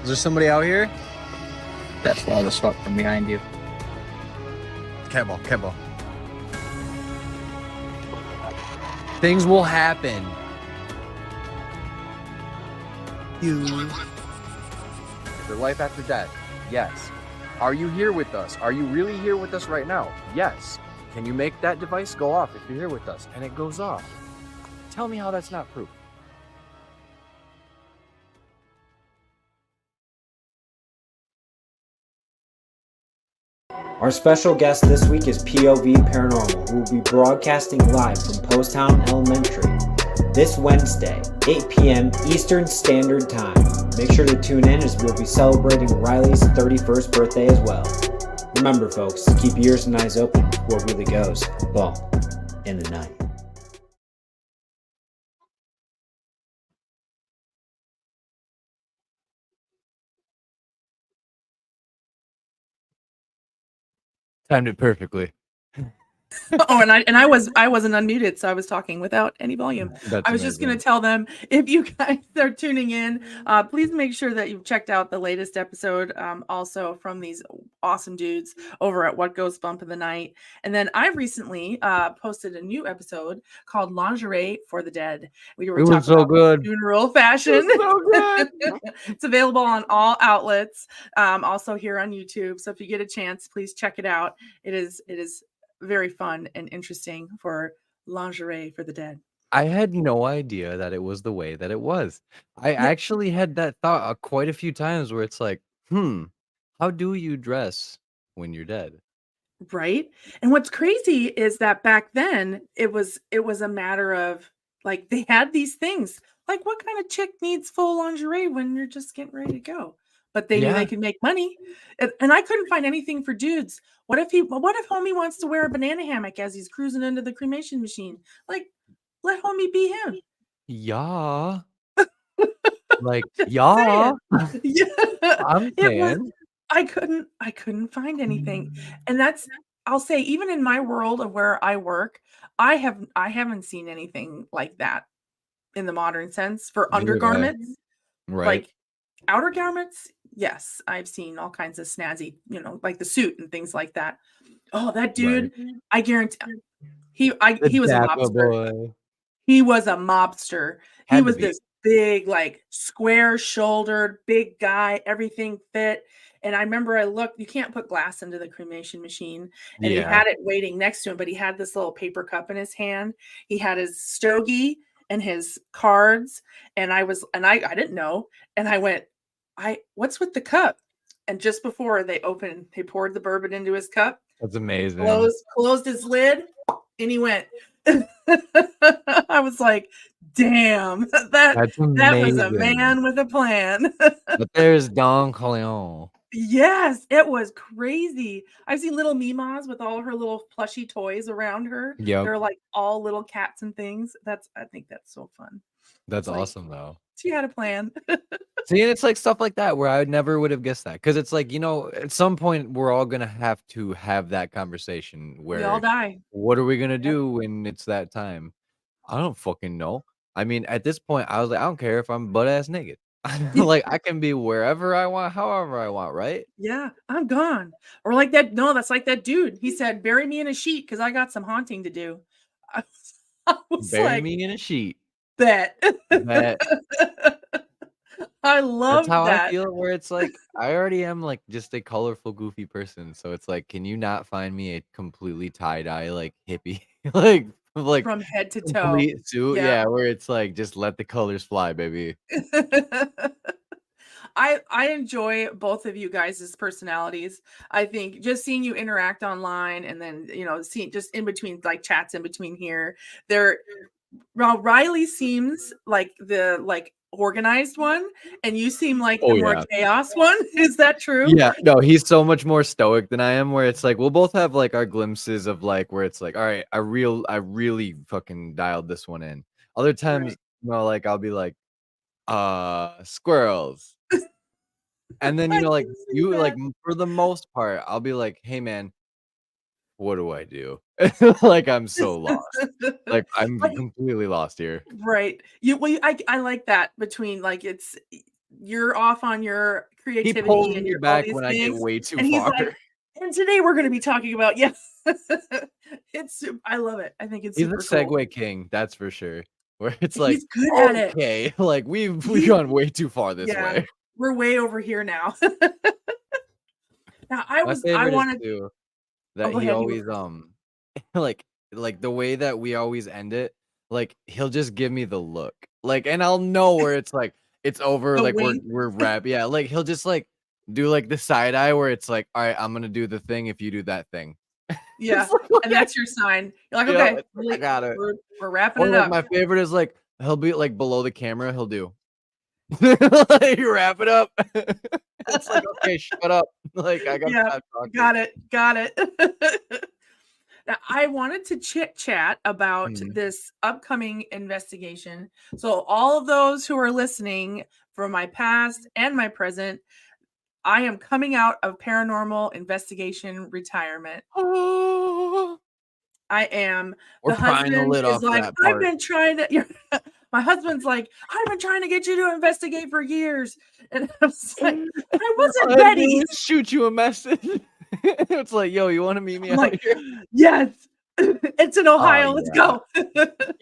Is there somebody out here? That's loud as fuck from behind you. Kebble. Things will happen. Is there life after death? Yes. Are you here with us? Are you really here with us right now? Yes. Can you make that device go off if you're here with us? And it goes off. Tell me how that's not proof. Our special guest this week is POV Paranormal, who will be broadcasting live from Post Town Elementary this Wednesday, 8 p.m. Eastern Standard Time. Make sure to tune in as we'll be celebrating Riley's 31st birthday as well. Remember, folks, keep your ears and eyes open for what really goes bump in the night. Timed it perfectly. Oh, and I wasn't unmuted, so I was talking without any volume. That's I was just going amazing. to tell them, if you guys are tuning in, please make sure that you've checked out the latest episode, also from these awesome dudes over at What Goes Bump in the Night. And then I recently posted a new episode called Lingerie for the Dead. We were It was talking so about good. funeral fashion. So good. It's available on all outlets, also here on YouTube. So if you get a chance, please check it out. It is very fun and interesting for Lingerie for the Dead. I had no idea that it was the way that it was. I Yeah. actually had that thought quite a few times where it's like, how do you dress when you're dead? Right. And what's crazy is that back then it was a matter of like they had these things. Like what kind of chick needs full lingerie when you're just getting ready to go? But they knew they Yeah. could make money. And I couldn't find anything for dudes. What if homie wants to wear a banana hammock as he's cruising into the cremation machine? Like, let homie be him. Yeah. Like, Just yeah. saying. Yeah. I'm It was saying. I couldn't find anything. And that's I'll say even in my world of where I work, I haven't seen anything like that in the modern sense for Neither have I. undergarments. Right. Like outer garments, yes, I've seen all kinds of snazzy, like the suit and things like that. Oh, that dude, I guarantee he was a Dapper mobster. boy. He was a mobster. He Had to was be. this big, like square-shouldered, big guy, everything fit. And I remember I looked, you can't put glass into the cremation machine. And he Yeah. had it waiting next to him, but he had this little paper cup in his hand. He had his stogie and his cards. And I didn't know. And I went, what's with the cup? And just before they poured the bourbon into his cup, That's amazing. closed his lid, and he went. I was like, damn, that was a man with a plan. But there's Don Corleone. Yes, it was crazy. I've seen little Mimas with all her little plushy toys around her. Yep. They're like all little cats and things. I think that's so fun. That's like- awesome though. She had a plan. See, and it's like stuff like that where I never would have guessed that. Because it's like, at some point we're all gonna have to have that conversation where We all die. what are we gonna do when it's that time? I don't fucking know. I mean, at this point, I was like, I don't care if I'm butt ass naked. Like I can be wherever I want, however I want, right? Yeah, I'm gone. Or like that. No, that's like that dude. He said, bury me in a sheet because I got some haunting to do. I was Bury like, me in a sheet. Bet. That I love That's how that. I feel. Where it's like I already am like just a colorful, goofy person. So it's like, can you not find me a completely tie-dye like hippie, like From head to toe. complete suit? Yeah. Yeah, where it's like just let the colors fly, baby. I enjoy both of you guys' personalities. I think just seeing you interact online and then seeing just in between like chats in between here. Riley seems like the organized one, and you seem like the more chaos one. Is that true? Yeah, no, he's so much more stoic than I am. Where it's like we'll both have like our glimpses of like where it's like, all right, I really fucking dialed this one in. Other times, like I'll be like, squirrels. And then like you like for the most part, I'll be like, hey man, what do I do? Like I'm so lost. Like I'm completely lost here. Right. I like that between like you're off on your creativity. He pulls and me you're back all when these I get things, way too and he's far. like, and today we're going to be talking about I love it. I think it's He's super a segue cool. king, that's for sure. Where it's like, he's good at it. Okay, like we've gone way too far this way. We're way over here now. Now I favorite wanted is too that go he ahead, always like the way that we always end it, like he'll just give me the look. Like and I'll know where it's like it's over, The like wink. we're wrap. Yeah, like he'll just like do like the side eye where it's like, all right, I'm gonna do the thing if you do that thing. Yeah, like, and that's your sign. You're like, yeah, okay, I got it. We're wrapping Or it like up. my favorite is like he'll be like below the camera, he'll do like, you wrap it up. It's like, okay, shut up. Like I got got it. Now, I wanted to chit chat about this upcoming investigation. So all of those who are listening from my past and my present, I am coming out of paranormal investigation retirement. I I am. We're The prying the husband lid is off like, that I've part. been trying to. My husband's like, I've been trying to get you to investigate for years, and I was like, I wasn't I ready. didn't shoot you a message. It's like, yo, you want to meet me I'm out like, here? yes, it's in Oh Ohio. Let's yeah. go.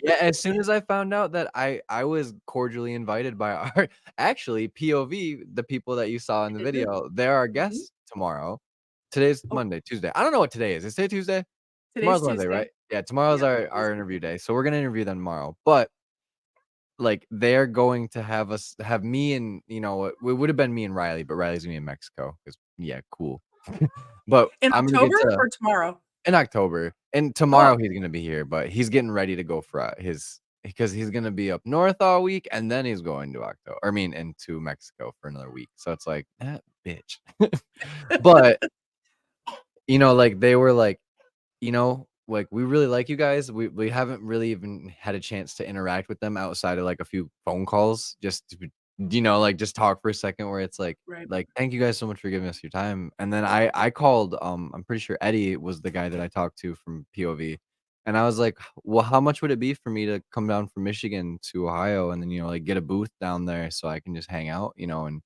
Yeah, as soon as I found out that I was cordially invited by our actually POV, the people that you saw in the video, they're our Mhm. guests tomorrow. Today's Oh, Monday, Tuesday. I don't know what today is. Is today Tuesday? today's Tomorrow's Monday, right? Tuesday. Yeah, tomorrow's Yep. our interview day. So we're gonna interview them tomorrow. But like they're going to have me and it would have been me and Riley, but Riley's gonna be in Mexico because yeah, cool. But In I'm gonna get October to or tomorrow? in October, and tomorrow Oh, he's gonna be here, but he's getting ready to go for his because he's gonna be up north all week, and then he's going to into Mexico for another week. So it's like that bitch. But like they were like, like we really like you guys. We haven't really even had a chance to interact with them outside of like a few phone calls, just to, like just talk for a second. Where it's right. like thank you guys so much for giving us your time. And then I called. I'm pretty sure Eddie was the guy that I talked to from POV, and I was like, well, how much would it be for me to come down from Michigan to Ohio, and then like get a booth down there so I can just hang out, and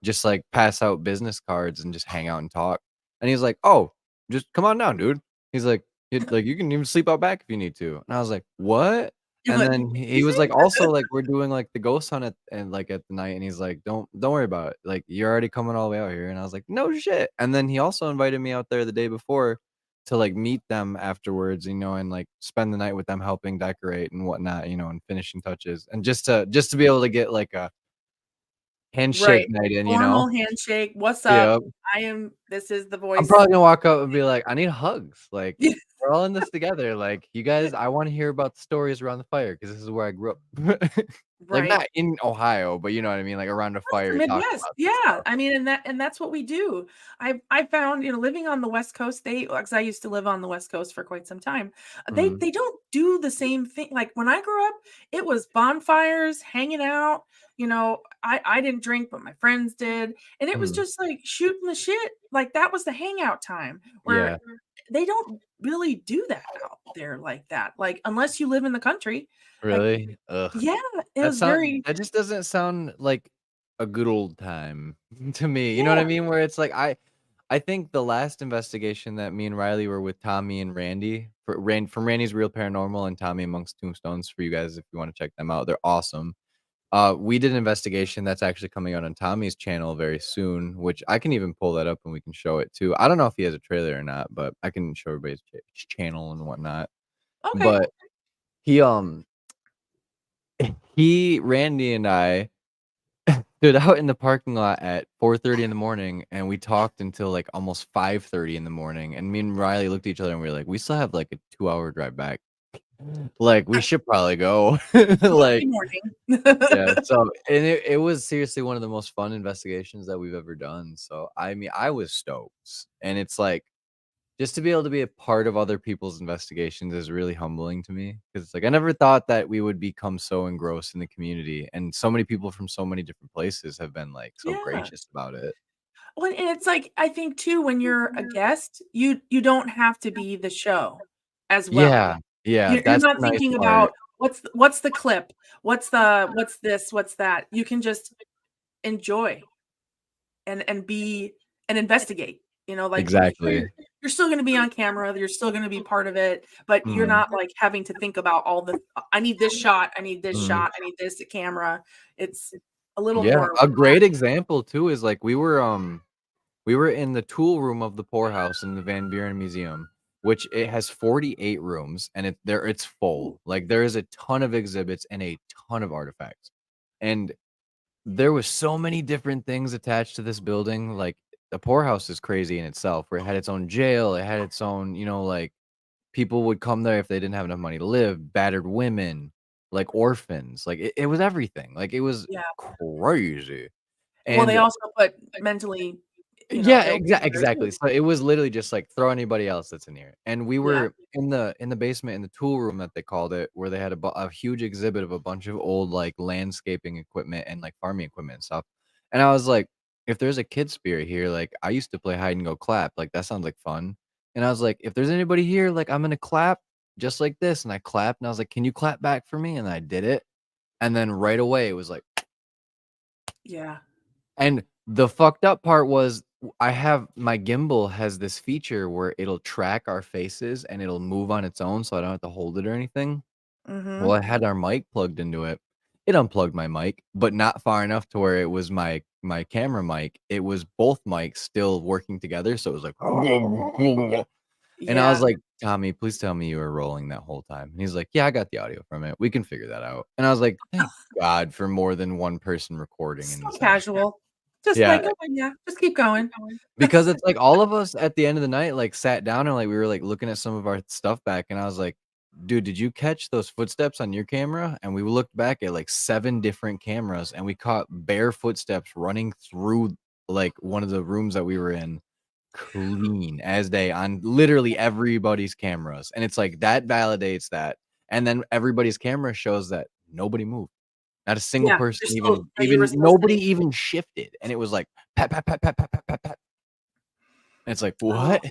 just like pass out business cards and just hang out and talk. And he's like, "Oh, just come on down, dude." He's like, you can even sleep out back if you need to." And I was like, "What?" You're And like, then he excuse was me? like, "Also, like we're doing like the ghost hunt and like at the night." And he's like, "Don't worry about it. Like you're already coming all the way out here." And I was like, "No shit." And then he also invited me out there the day before to like meet them afterwards, and like spend the night with them helping decorate and whatnot, and finishing touches, and just to be able to get like a handshake Right. night in. Formal handshake. What's up? Yep. This is the I'm voice. probably gonna walk up and be like, "I need hugs." Like, Yeah, we're all in this together. Like, you guys, I want to hear about the stories around the fire because this is where I grew up. Like, right. not in Ohio, but you know what I mean, like around a The fire talking Midwest. about this Yeah. stuff. I mean, and that's what we do. I found, living on the West Coast, because I used to live on the West Coast for quite some time. Mhm, They don't do the same thing. Like when I grew up, it was bonfires, hanging out. I didn't drink, but my friends did. And it was mhm. just like shooting the shit. Like that was the hangout time where Yeah, they don't really do that out there like that. Like unless you live in the country. Like, really? Ugh. yeah, it was very, That just doesn't sound like a good old time to me. You know what I yeah. mean? Where it's like I think the last investigation that me and Riley were with Tommy and Randy from Randy's Real Paranormal and Tommy Amongst Tombstones for you guys if you want to check them out. They're awesome. We did an investigation that's actually coming out on Tommy's channel very soon, which I can even pull that up and we can show it too. I don't know if he has a trailer or not, but I can show everybody's channel and whatnot. Okay. But he Randy and I stood out in the parking lot at 4:30 in the morning, and we talked until like almost 5:30 in the morning. And me and Riley looked at each other and we were like, we still have like a 2-hour drive back. Like we should probably go. Monday Like morning. yeah. So and it was seriously one of the most fun investigations that we've ever done. So I mean, I was stoked, and it's like just to be able to be a part of other people's investigations is really humbling to me because it's like I never thought that we would become so engrossed in the community, and so many people from so many different places have been like so Yeah. gracious about it. Well, and it's like I think too when you're a guest, you don't have to be the show as well. Yeah, yeah, You're that's not the nice thinking part. about what's the clip, what's this, what's that. You can just enjoy and be and investigate. Like sure, Exactly. you're still going to be on camera, you're still going to be part of it, but you're Mhm, not like having to think about all the. I need this shot, I need this mhm. shot, I need this camera. It's a little Yeah, more a great relaxed. example too is like we were in the tool room of the poorhouse in the Van Buren Museum, which it has 48 rooms and it's Ooh, full. Like there is a ton of exhibits and a ton of artifacts. And there was so many different things attached to this building. Like the poorhouse is crazy in itself, where it had its own jail, it had its own, like people would come there if they didn't have enough money to live, battered women, like orphans, like it was everything. Like it was yeah. crazy. Well, they And also put mentally, yeah, ill people there exactly. too. So it was literally just like throw anybody else that's in here. And we Yeah. were in the basement in the tool room that they called it, where they had a huge exhibit of a bunch of old like landscaping equipment and like farming equipment and stuff. And I was like, if there's a kid spirit here, like I used to play hide and go clap, like that sounds like fun. And I was like, if there's anybody here, like I'm gonna clap just like this. And I clapped and I was like, can you clap back for me? And I did it. And then right away it was like, Yeah. and the fucked up part was I have my gimbal has this feature where it'll track our faces and it'll move on its own so I don't have to hold it or anything. Mm-hmm. Well, I had our mic plugged into it. It unplugged my mic, but not far enough to where it was my camera mic. It was both mics still working together, so it was like and I was like, "Tommy, please tell me you were rolling that whole time." And he's like, "Yeah, I got the audio from it. We can figure that out." And I was like, "Thank God for more than one person recording in so this house." casual. Just Yeah. like, oh, yeah, just keep going. Because it's like all of us at the end of the night like sat down and like we were like looking at some of our stuff back and I was like, dude, did you catch those footsteps on your camera? And we looked back at like 7 different cameras and we caught bare footsteps running through like one of the rooms that we were in clean as day on literally everybody's cameras. And it's like that validates that. And then everybody's camera shows that nobody moved. Not a single Yeah, person you're still- even you were still nobody sitting. even shifted. And it was like pat pat pat pat pat pat pat pat. And it's like, what?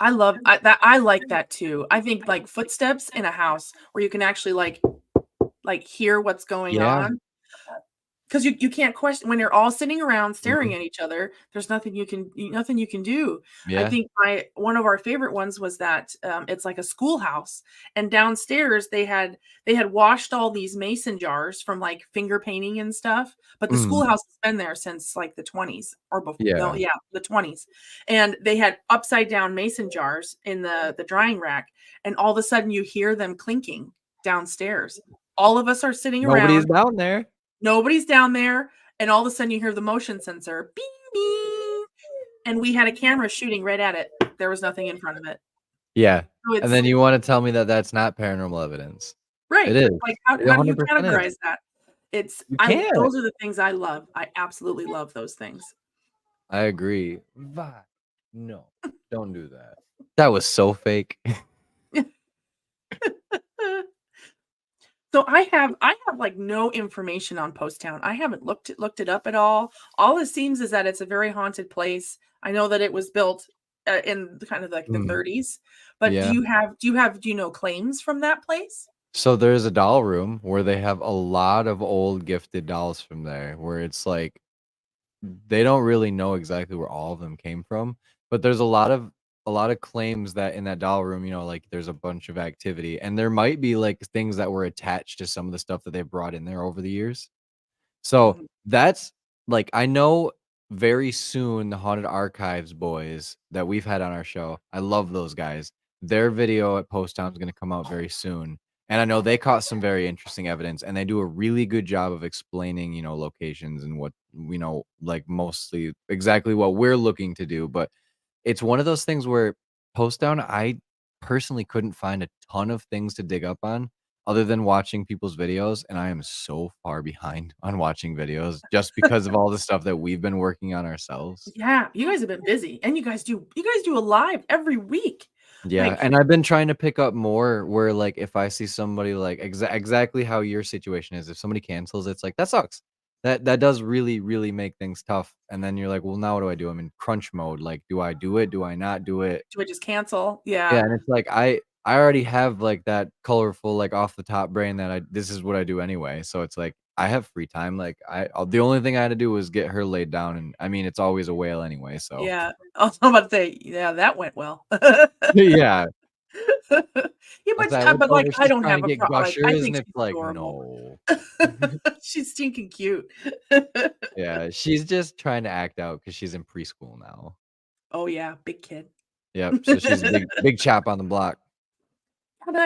I love that. I like that too. I think like footsteps in a house where you can actually like hear what's going Yeah. on. Because you can't question when you're all sitting around staring at each other. There's nothing you can do. Yeah. I think one of our favorite ones was that it's like a schoolhouse, and downstairs they had washed all these mason jars from like finger painting and stuff. But the schoolhouse has been there since like the 20s or before. No, Yeah. the 20s, and they had upside down mason jars in the drying rack, and all of a sudden you hear them clinking downstairs. All of us are sitting Nobody's around. down there. Nobody's down there, and all of a sudden you hear the motion sensor, bing, bing, and we had a camera shooting right at it. There was nothing in front of it. Yeah. So And then you want to tell me that that's not paranormal evidence. right. It is. Like how It do you 100% categorize is. that? It's You can't. those are the things I love. I absolutely love those things. I agree. No, don't do that. That was so fake. So I have like no information on Post Town. I haven't looked it up at all. All it seems is that it's a very haunted place. I know that it was built in kind of like the 30s. But Yeah. do you know claims from that place? So there's a doll room where they have a lot of old gifted dolls from there where it's like they don't really know exactly where all of them came from, but there's a lot of claims that in that doll room, like there's a bunch of activity and there might be like things that were attached to some of the stuff that they brought in there over the years. So that's like I know very soon the Haunted Archives boys that we've had on our show. I love those guys. Their video at Post Town is going to come out very soon. And I know they caught some very interesting evidence and they do a really good job of explaining, locations and what, like mostly exactly what we're looking to do. But it's one of those things where Post Town, I personally couldn't find a ton of things to dig up on other than watching people's videos. And I am so far behind on watching videos just because of all the stuff that we've been working on ourselves. Yeah, you guys have been busy, and you guys do a live every week. Yeah, Like- and I've been trying to pick up more where like if I see somebody like exactly how your situation is, if somebody cancels, it's like that sucks. That does really, really make things tough. And then you're like, well, now what do I do? I'm in crunch mode. Like, do I do it? Do I not do it? Do I just cancel? Yeah, Yeah. and it's like I already have like that colorful, like off the top brain that this is what I do anyway. So it's like I have free time. Like the only thing I had to do was get her laid down, and I mean it's always a whale anyway. So Yeah. Also, I'm about to say, yeah, that went well. yeah. Yeah, But but like I don't have a get problem. Like, I gushers, think and it's she's like adorable. no. She's stinking cute. Yeah, she's just trying to act out because she's in preschool now. Oh yeah, big kid. Yep. So she's a big chap on the block. And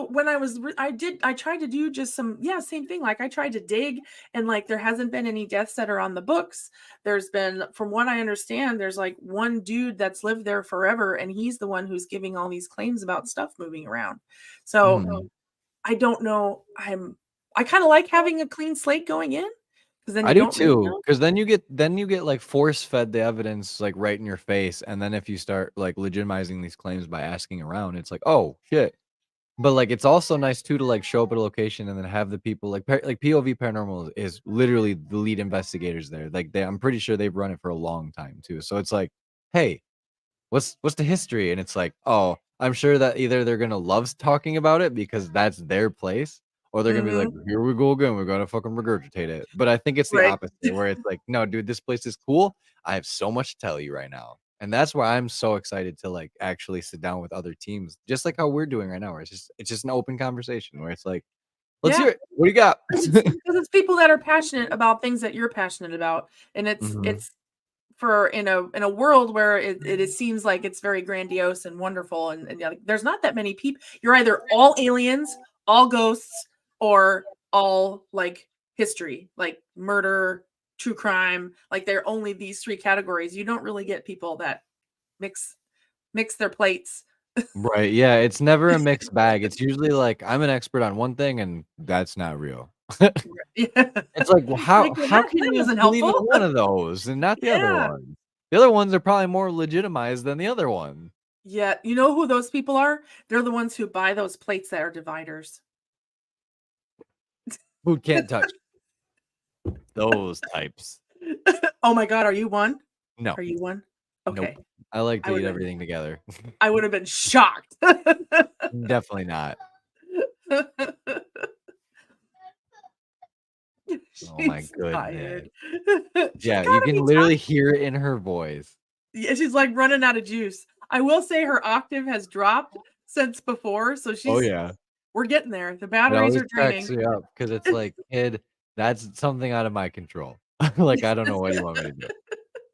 when I tried to do just some, same thing. Like I tried to dig, and like there hasn't been any deaths that are on the books. There's been, from what I understand, there's like one dude that's lived there forever, and he's the one who's giving all these claims about stuff moving around. So I don't know. I kind of like having a clean slate going in, because then I you do don't really too, know. because then you get like force fed the evidence like right in your face, and then if you start like legitimizing these claims by asking around, it's like, oh shit. But like it's also nice too to like show up at a location and then have the people like POV Paranormal is literally the lead investigators there. Like I'm pretty sure they've run it for a long time too. So it's like, hey, what's the history? And it's like, oh, I'm sure that either they're gonna love talking about it because that's their place, or they're gonna be like, Mhm. "Here we go again. We're gonna fucking regurgitate it." But I think it's the Right. opposite, where it's like, "No, dude, this place is cool. I have so much to tell you right now," and that's why I'm so excited to like actually sit down with other teams, just like how we're doing right now. Where it's just an open conversation where it's like, "Let's hear Yeah. it. What do you got?" 'Cause it's people that are passionate about things that you're passionate about, and Mhm. it's for in a world where it seems like it's very grandiose and wonderful, and like, there's not that many people. You're either all aliens, all ghosts, or all like history, like murder, true crime. Like there are only these three categories. You don't really get people that mix mix their plates. Right, yeah, it's never a mixed bag. It's usually like, I'm an expert on one thing, and that's not real. Yeah. It's like, well, Like, well, how that can you wasn't believe in helpful. one of those and not the other Yeah. one? The other ones are probably more legitimized than the other one. Yeah, you know who those people are? They're the ones who buy those plates that are dividers. Food can't touch. Those types. Oh my god, are you one? No, Are you one? nope. Okay. I like I to eat would've been everything together. I would have been shocked. Definitely not. Oh my She's goodness. tired. She's Yeah, you gotta can be literally tired. hear it in her voice. Yeah, she's like running out of juice. I will say her octave has dropped since before, so Oh, yeah. we're getting there. The It batteries always are cracks draining. me up because it's like, "Kid, that's something out of my control." Like, I don't know what you want me to do.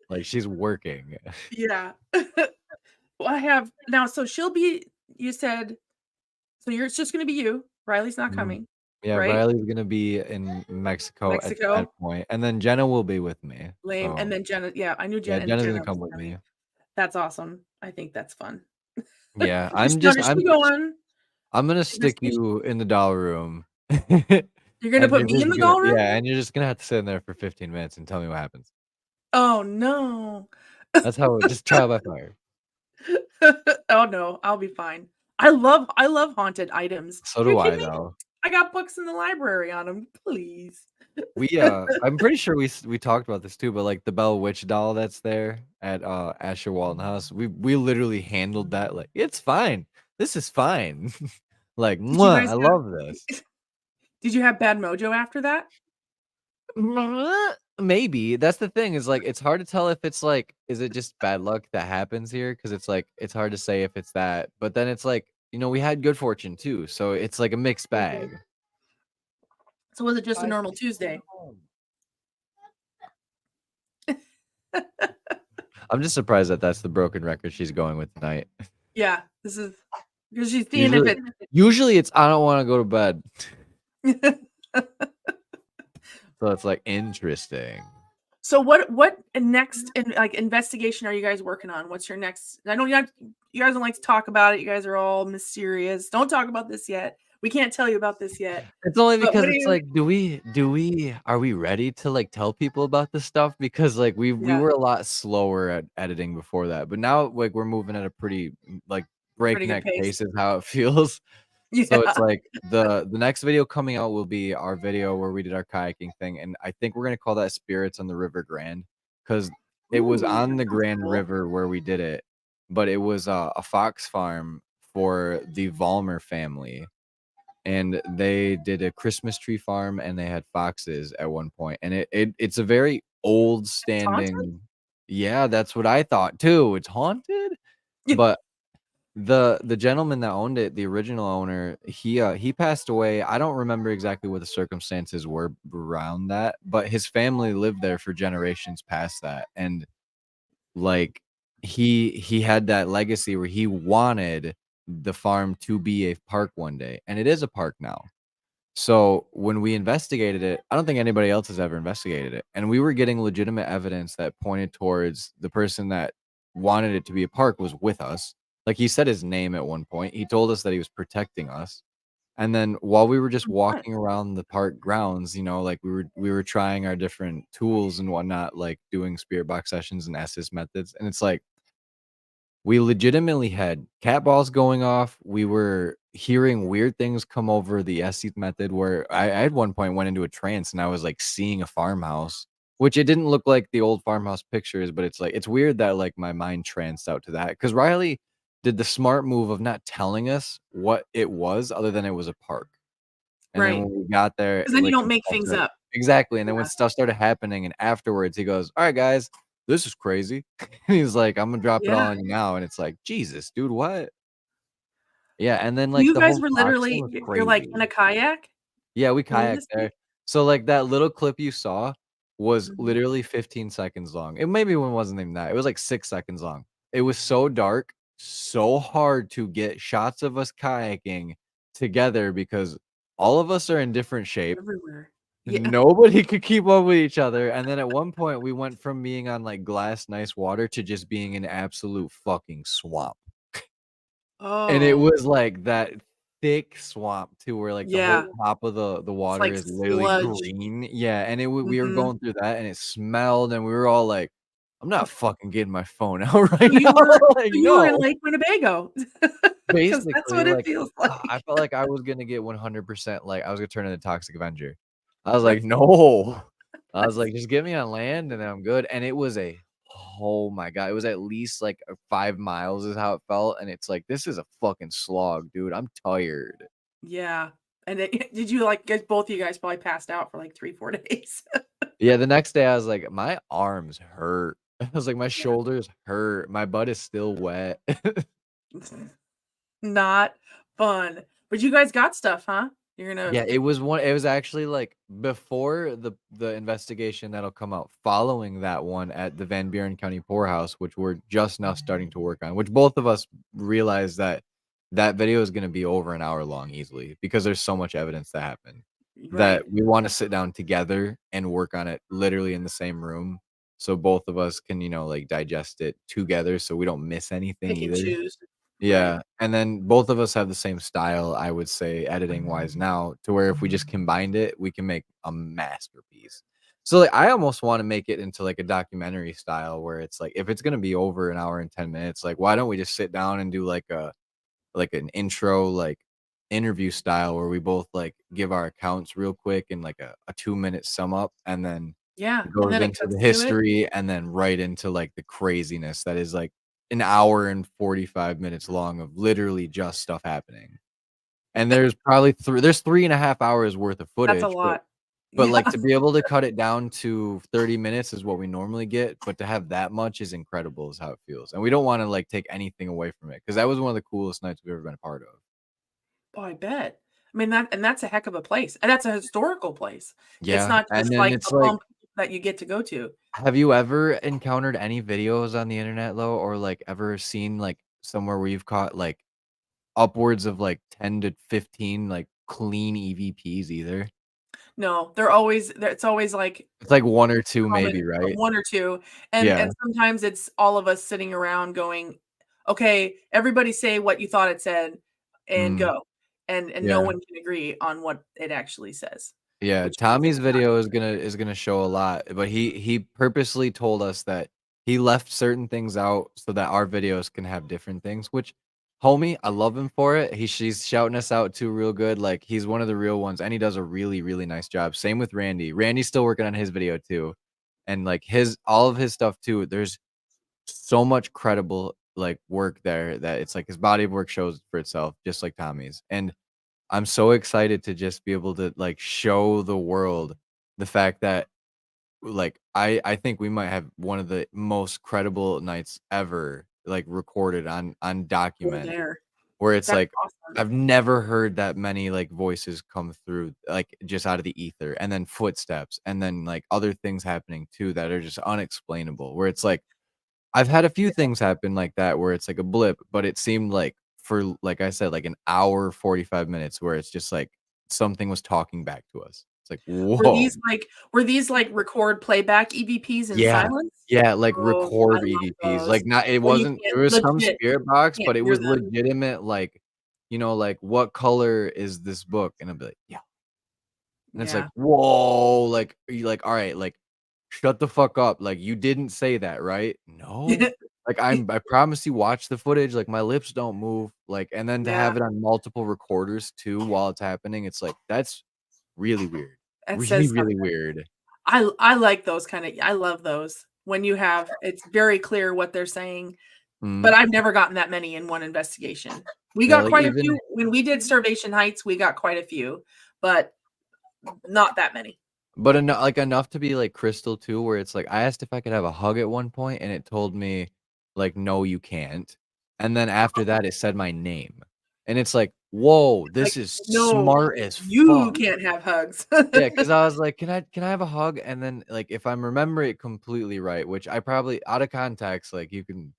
Like, she's working. Yeah. Well, I have now, so she'll be you said so you're it's just gonna be you. Riley's not Mhm. coming, Yeah, right? Riley's gonna be in Mexico at that Mexico, point, and then Jenna will be with me. lame, and So, then Jenna, yeah, I knew yeah, Jenna's gonna Jenna was come with coming. me. That's awesome. I think that's fun. Yeah, Is she is she going? I'm gonna Is stick she you in the doll room. You're gonna And put you're me in just the gonna doll room? yeah, and you're just gonna have to sit in there for 15 minutes and tell me what happens. Oh, no. That's how just trial by fire. Oh, no, I'll be fine. I love haunted items. So You're do I, kidding me? though. I got books in the library on them. Please. I'm pretty sure we talked about this too, but, like, the Bell Witch doll that's there at, Asher Walton House, we literally handled that like, "It's fine. This is fine." Like, Did you "Mwah, guys I have love this." did you have bad mojo after that? Maybe. That's the thing is, like, it's hard to tell if it's, like, is it just bad luck that happens here? Because it's, like, it's hard to say if it's that, but then it's, like, we had good fortune too, so it's, like, a mixed Mhm. bag. So was it just a normal Tuesday? I'm just surprised that that's the broken record she's going with tonight. Yeah, this is because she's seeing if Usually it usually it's, "I don't wanna go to bed." So it's, like, interesting. So what next like investigation are you guys working on? What's your next? I know you guys don't like to talk about it. You guys are all mysterious. Don't talk about this yet. We can't tell you about this yet. It's only But because what are it's you like, are we ready to, like, tell people about this stuff? Because, like, we Yeah, were a lot slower at editing before that, but now, like, we're moving at a pretty, like, pretty good breakneck pace. pace is how it feels. So it's Yeah. like the next video coming out will be our video where we did our kayaking thing, and I think we're gonna call that Spirits on the River Grand, because it was Ooh, on that the sounds Grand cool. River where we did it, but it was a fox farm for the Vollmer family. And they did a Christmas tree farm, and they had foxes at one point, and it's a very old It's haunted? standing. Yeah, that's what I thought too. It's haunted, Yeah. but the gentleman that owned it, the original owner, he passed away. I don't remember exactly what the circumstances were around that, but his family lived there for generations past that, and like he had that legacy where he wanted the farm to be a park one day, and it is a park now. So when we investigated it, I don't think anybody else has ever investigated it. And we were getting legitimate evidence that pointed towards the person that wanted it to be a park was with us. Like he said his name at one point. He told us that he was protecting us. And then while we were just What? walking around the park grounds, like we were trying our different tools and whatnot, like doing spirit box sessions and SS methods. And it's like we legitimately had cat balls going off. We were hearing weird things come over the SE method where I at one point went into a trance and I was like seeing a farmhouse, which it didn't look like the old farmhouse pictures, but it's like it's weird that like my mind tranced out to that. Because Riley did the smart move of not telling us what it was other than it was a park. And then Right. when we got there, Because then you like, don't and make stuff things started up. exactly, and then Yeah. when stuff started happening and afterwards, he goes, "Alright, guys, this is crazy." He's like, "I'm gonna drop it all Yeah. on you now," and it's like, "Jesus, dude, what?" Yeah, and then, So like, you the guys whole were fox thing literally was you're, like, in crazy. a kayak Yeah, we doing kayaked this thing? there. So, like, that little clip you saw was Mhm. literally 15 seconds long. It maybe one wasn't even that. It was, like, 6 seconds long. It was so dark, so hard to get shots of us kayaking together because all of us are in different shape. Everywhere. Yeah. Nobody could keep up with each other, and then at one point, we went from being on, like, glass, nice water to just being in absolute fucking swamp. And it Oh, was, like, that thick swamp too, where, like, the whole yeah. top of the It's water like is literally sludge. green. Yeah, and we were Mhm. going through that, and it smelled, and we were all like, "I'm not fucking getting my phone out So right now." Like, you were in "No." Lake Winnebago. Because that's Basically, what it like, feels I like. felt like I was gonna get 100% like, I was gonna turn into Toxic Avenger. I was like, That's "No." I was that's like, "Just get me on land, and then I'm good." And it was oh my god, it was at least, like, 5 miles is how it felt, and it's like, "This is a fucking slog, dude. I'm tired." yeah. And it did you, like, guys both of you guys probably passed out for, like, 3, 4 days? Yeah, the next day I was like, "My arms hurt." I was like, "My Yeah. shoulders hurt. My butt is still wet." Not fun. But you guys got stuff, huh? You're gonna Yeah, it was actually, like, before the investigation that'll come out following that one at the Van Buren County Poorhouse, which we're just now starting to work on, which both of us realized that that video is gonna be over an hour long easily because there's so much evidence that happened, that right. we wanna sit down together and work on it literally in the same room, so both of us can, like, digest it together so we don't miss anything Pick and either. choose. Right. Yeah, and then both of us have the same style, I would say, editing-wise now, to where if we just combined it, we can make a masterpiece. So, like, I almost wanna make it into, like, a documentary style where it's like, if it's gonna be over an hour and 10 minutes, like, why don't we just sit down and do, like, an intro, like, interview style where we both, like, give our accounts real quick in, like, a 2-minute sum up, and then Yeah, it and goes then it into the cuts to it. history and then right into, like, the craziness that is, like, an hour and 45 minutes long of literally just stuff happening. And there's probably 3.5 hours worth of That's a footage, but lot. like, Yeah. to be able to cut it down to 30 minutes is what we normally get, but to have that much is incredible is how it feels, and we don't wanna, like, take anything away from it because that was one of the coolest nights we've ever been a part of. Oh, I bet. I mean, that's a heck of a place, and that's a historical place. It's Yeah, not and just then like it's a like bump that you get to go to. have you ever encountered any videos on the internet, though, or, like, ever seen, like, somewhere where you've caught, like, upwards of, like, 10 to 15, like, clean EVPs either? No, they're always it's always like It's like 1 or 2 common maybe, right? 1 or 2, Yeah. and sometimes it's all of us sitting around going, "Okay, everybody say what you thought it said and Mm, go." And no yeah. one can agree on what it actually says, Yeah, which makes it Tommy's video is gonna show a lot, but he purposely told us that he left certain things out so that our videos can have different things, which, homie, I love him for it. She's shouting us out too real good, like, he's one of the real ones, and he does a really, really nice job. Same with Randy. Randy's still working on his video too, and, like, his all of his stuff too, there's so much credible, like, work there that it's like his body of work shows for itself, just like Tommy's, and I'm so excited to just be able to, like, show the world the fact that, like, I think we might have one of the most credible nights ever, like, recorded on we're document, there. where it's That's like, awesome. I've never heard that many, like, voices come through, like, just out of the ether, and then footsteps, and then, like, other things happening too that are just unexplainable, where it's like, I've had a few things happen like that where it's like a blip, but it seemed like for, like I said, like an hour, 45 minutes where it's just like something was talking back to us. It's like, "Whoa." Were these, like, record playback EVPs in Yeah. silence? Yeah, like Oh, I record love EVPs. those. Like, not it Well, you wasn't can't there was some legit spirit box, can't but it hear was them. legitimate, like, like, "What color is this book?" And I'd be like, "Yeah." And it's like, Yeah. "Whoa." Like, you like, "Alright, like, shut the fuck up. Like, you didn't say that, right?" "No." Like, I promise you watch the footage, like, my lips don't move, like, and then to Yeah, have it on multiple recorders too while it's happening, it's like, that's really weird. that Really, says really something. weird. I like those kinda I love those. When you have it's very clear what they're saying, but I've never gotten that many in one investigation. We Yeah, got like, quite a even few when we did Starvation Heights. We got quite a few, but not that many. but like enough to be like Crystal too, where it's like I asked if I could have a hug at one point, and it told me like no, you can't. And then after that, it said my name, and it's like, whoa, Like, this is no, smart as you fuck. can't have hugs. Yeah, because I was like, can I have a hug? And then like if I'm remembering it completely right, which I probably out of context, like you can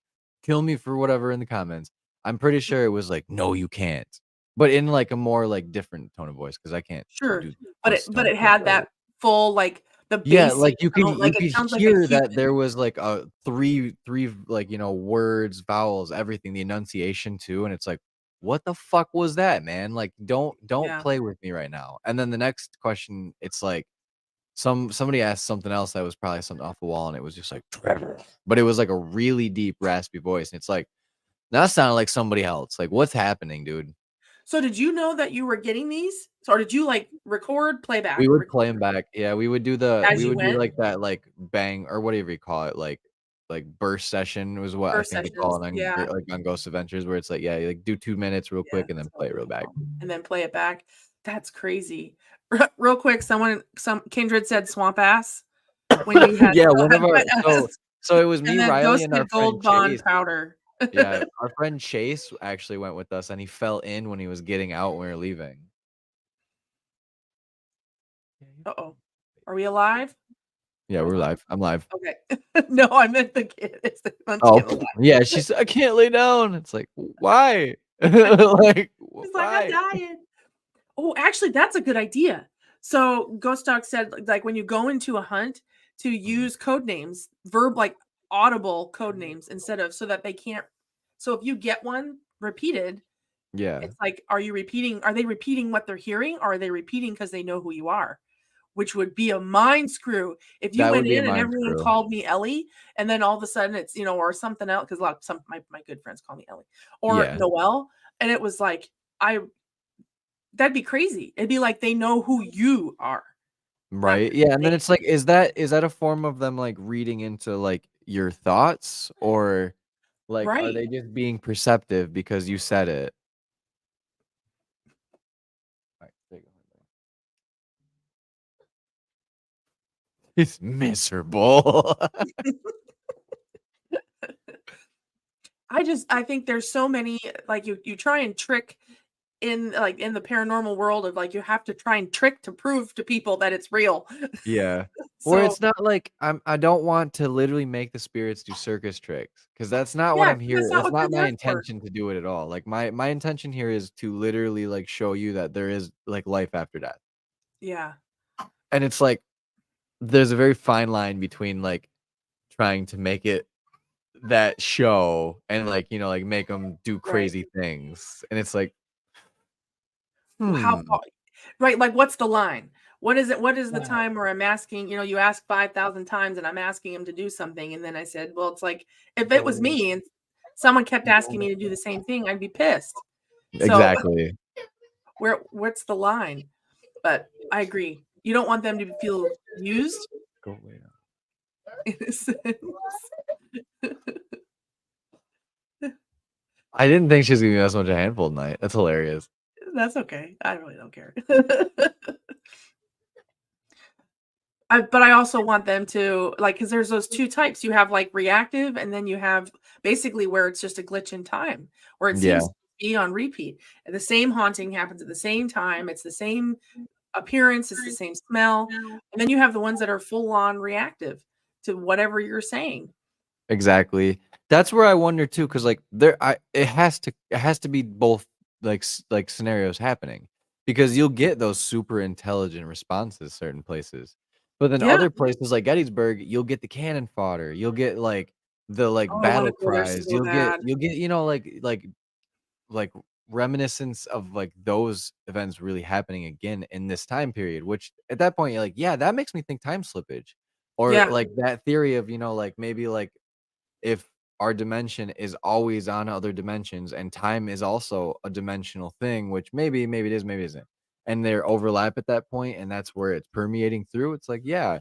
kill me for whatever in the comments. I'm pretty sure it was like, no, you can't. But in like a more like different tone of voice, because I can't Sure, do but the it stone voice. had that full like the Yeah, basic like tone, like it you could sounds like a hear human. that there was like a three like words, vowels, everything, the enunciation too, and it's like, what the fuck was that, man? Like, don't Yeah. play with me right now. And then the next question, it's like somebody asked something else that was probably something off the wall, and it was just like Trevor, but it was like a really deep, raspy voice, and it's like that sounded like somebody else. Like, what's happening, dude? So did you know that you were getting these? Or did you like record, We playback, would play record them back. Yeah, we would do as you went? like that, like bang or whatever you call it, like burst session was what I Burst think they call sessions, it on yeah. like on Ghost Adventures, where it's like, yeah, you like do 2 minutes real quick and then play it real back. And then play it back. That's crazy. Real quick, some Kindred said swamp ass when you had Yeah, one of our wet ass. so it was And me, then Riley, Ghost and our did friend Gold Bond Chase. powder. Yeah, our friend Chase actually went with us, and he fell in when he was getting out when we were leaving. Uh-oh. Are we alive? Yeah, we're live. I'm live. Okay. No, I meant the kid. It's the Oh, alive. yeah, she's I can't lay down. It's like, why? Like, He's like, I'm why? dying. Oh, actually, that's a good idea. So Ghost Dog said, like when you go into a hunt, to use code names, like audible code names instead of so that they can't. So if you get one repeated, Yeah. it's like, are they repeating what they're hearing, or are they repeating because they know who you are? Which would be a mind screw if you That would went be a in and mind everyone screw. called me Ellie, and then all of a sudden it's or something else, because my good friends call me Ellie or Yeah. Noelle, and it was like that'd be crazy. It'd be like they know who you are. Right. Yeah, and then it's like, is that a form of them like reading into like your thoughts, or like are Right. they just being perceptive because you said it? All right, there you go. It's miserable. I think there's so many, like you try and trick in the paranormal world of like you have to try and trick to prove to people that it's real. Yeah. Or So it's not like I don't want to literally make the spirits do circus tricks, because that's not what yeah, I'm here. that's not That's what they're not my there for. intention to do it at all. Like my intention here is to literally like show you that there is like life after death. Yeah. And it's like there's a very fine line between like trying to make it that show and like like make them do Right. crazy things, and it's like How far, right? Like, what's the line? What is it? What is the Yeah. time where I'm asking? You ask 5,000 times, and I'm asking him to do something, and then I said, "Well, it's like if it was me and someone kept asking me to do the same thing, I'd be pissed." So exactly. what's the line? But I agree. You don't want them to feel used. Go away now. In a sense. I didn't think she was gonna be that much a handful tonight. That's hilarious. That's okay. I really don't care. But I also want them to because there's those two types. You have like reactive, and then you have basically where it's just a glitch in time, where it Yeah. seems to be on repeat. And the same haunting happens at the same time. It's the same appearance. It's the same smell. And then you have the ones that are full on reactive to whatever you're saying. Exactly. That's where I wonder too, because like it has to be both like scenarios happening, because you'll get those super intelligent responses certain places, but then Yeah. other places like Gettysburg, you'll get the cannon fodder, you'll get like the Oh, I wanna battle go there cries, so bad. you'll get like reminiscence of like those events really happening again in this time period, which at that point you're like, yeah, that makes me think time slippage, or Yeah. like that theory of like maybe like if our dimension is always on other dimensions and time is also a dimensional thing, which maybe it is, maybe it isn't, and they're overlap at that point, and that's where it's permeating through. It's like, yeah,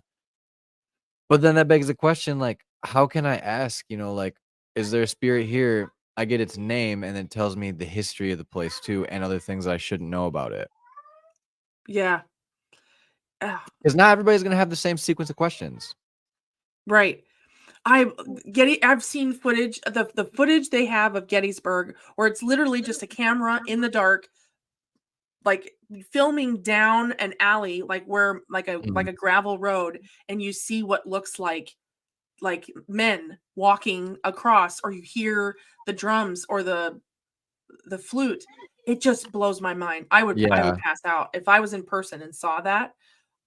but then that begs the question, like, how can I ask, like is there a spirit here? I get its name, and it tells me the history of the place too, and other things I shouldn't know about it. Yeah. Ah, Because not everybody's gonna have the same sequence of questions. right. I've seen footage, the footage they have of Gettysburg, where it's literally just a camera in the dark, like filming down an alley, like where like Mm. a gravel road, and you see what looks like men walking across, or you hear the drums or the flute. It just blows my mind. I would Yeah, pass out if I was in person and saw that.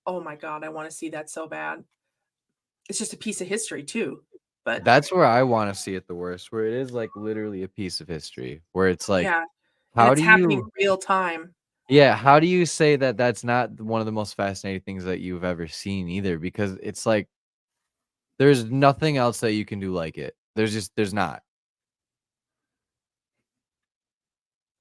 Oh my god, I want to see that so bad. It's just a piece of history too. But that's where I want to see it the worst, where it is like literally a piece of history, where it's like, yeah, and how it's do happening you, real time. yeah, how do you say that that's not one of the most fascinating things that you've ever seen either? Because it's like there's nothing else that you can do like it. There's not.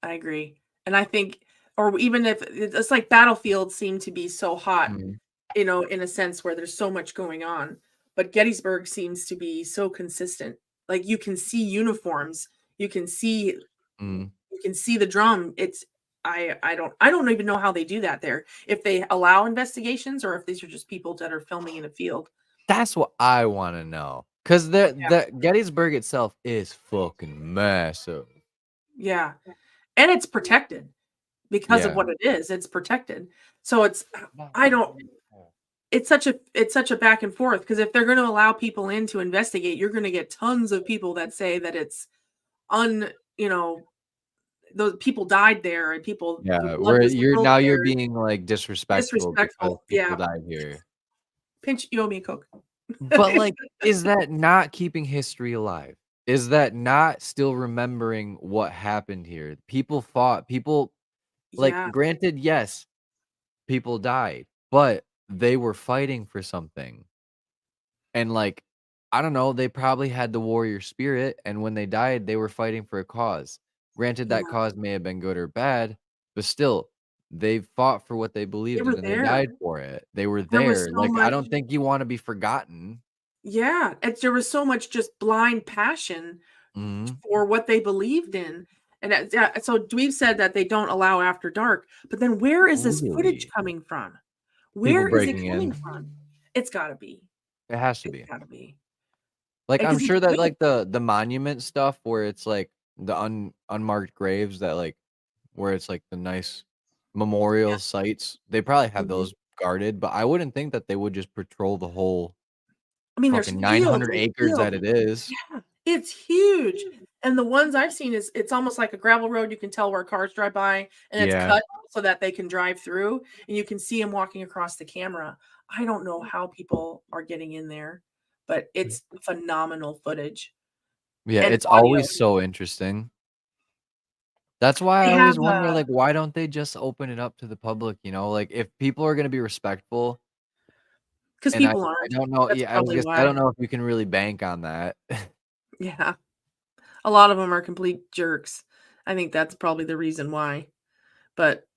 I agree. And I think, or even if it's like battlefields seem to be so hot, Mhm. in a sense where there's so much going on, but Gettysburg seems to be so consistent. Like you can see uniforms, you can see Mhm. the drum. I don't even know how they do that there. If they allow investigations or if these are just people that are filming in a field. That's what I want to know. Because Yeah. the Gettysburg itself is fucking massive. Yeah. And it's protected because of Yeah. what it is. It's protected. So I don't it's such a back and forth, because if they're going to allow people in to investigate, you're going to get tons of people that say that it's un, you know, those people died there and the Yeah, blood where was spilled you're there. being like disrespectful because Disrespectful. people Yeah. died here. Pinch, you owe me a Coke. But like, is that not keeping history alive? Is that not still remembering what happened here? People fought, people like Yeah. granted, yes, people died, but they were fighting for something. And like, I don't know, they probably had the warrior spirit, and when they died, they were fighting for a cause. Granted, Yeah. that cause may have been good or bad, but still, they fought for what they They believed were in and they there. died for it. They were There was there. so Like, I much. don't think you want to be forgotten. Yeah. There was so much just blind passion Mhm. for what they believed in. And yeah, so Dweeb said that they don't allow after dark, but then where is this footage Really? coming from? People Where is it breaking coming in. from? It's gotta be. It has to It's be. gotta be. Like, I'm Because it's sure that real. like the monument stuff where it's like the unmarked graves that like where it's like the nice Yeah. memorial sites, they probably have Mhm. those guarded, but I wouldn't think that they would just patrol the whole I mean, there's fucking fields 900 and acres that fields. it is. Yeah, it's huge. And the ones I've seen it's almost like a gravel road. You can tell where cars drive by, and it's Yeah. cut so that they can drive through, and you can see them walking across the camera. I don't know how people are getting in there, but it's phenomenal footage Yeah, and it's audio. always so interesting. That's why They I have, always wonder, like, why don't they just open it up to the public, you know? Like, if people are gonna be respectful, because and I people I aren't. don't know, That's yeah, I was probably gonna say, I why. don't know if you can really bank on that. Yeah. A lot of them are complete jerks. I think that's probably the reason why. But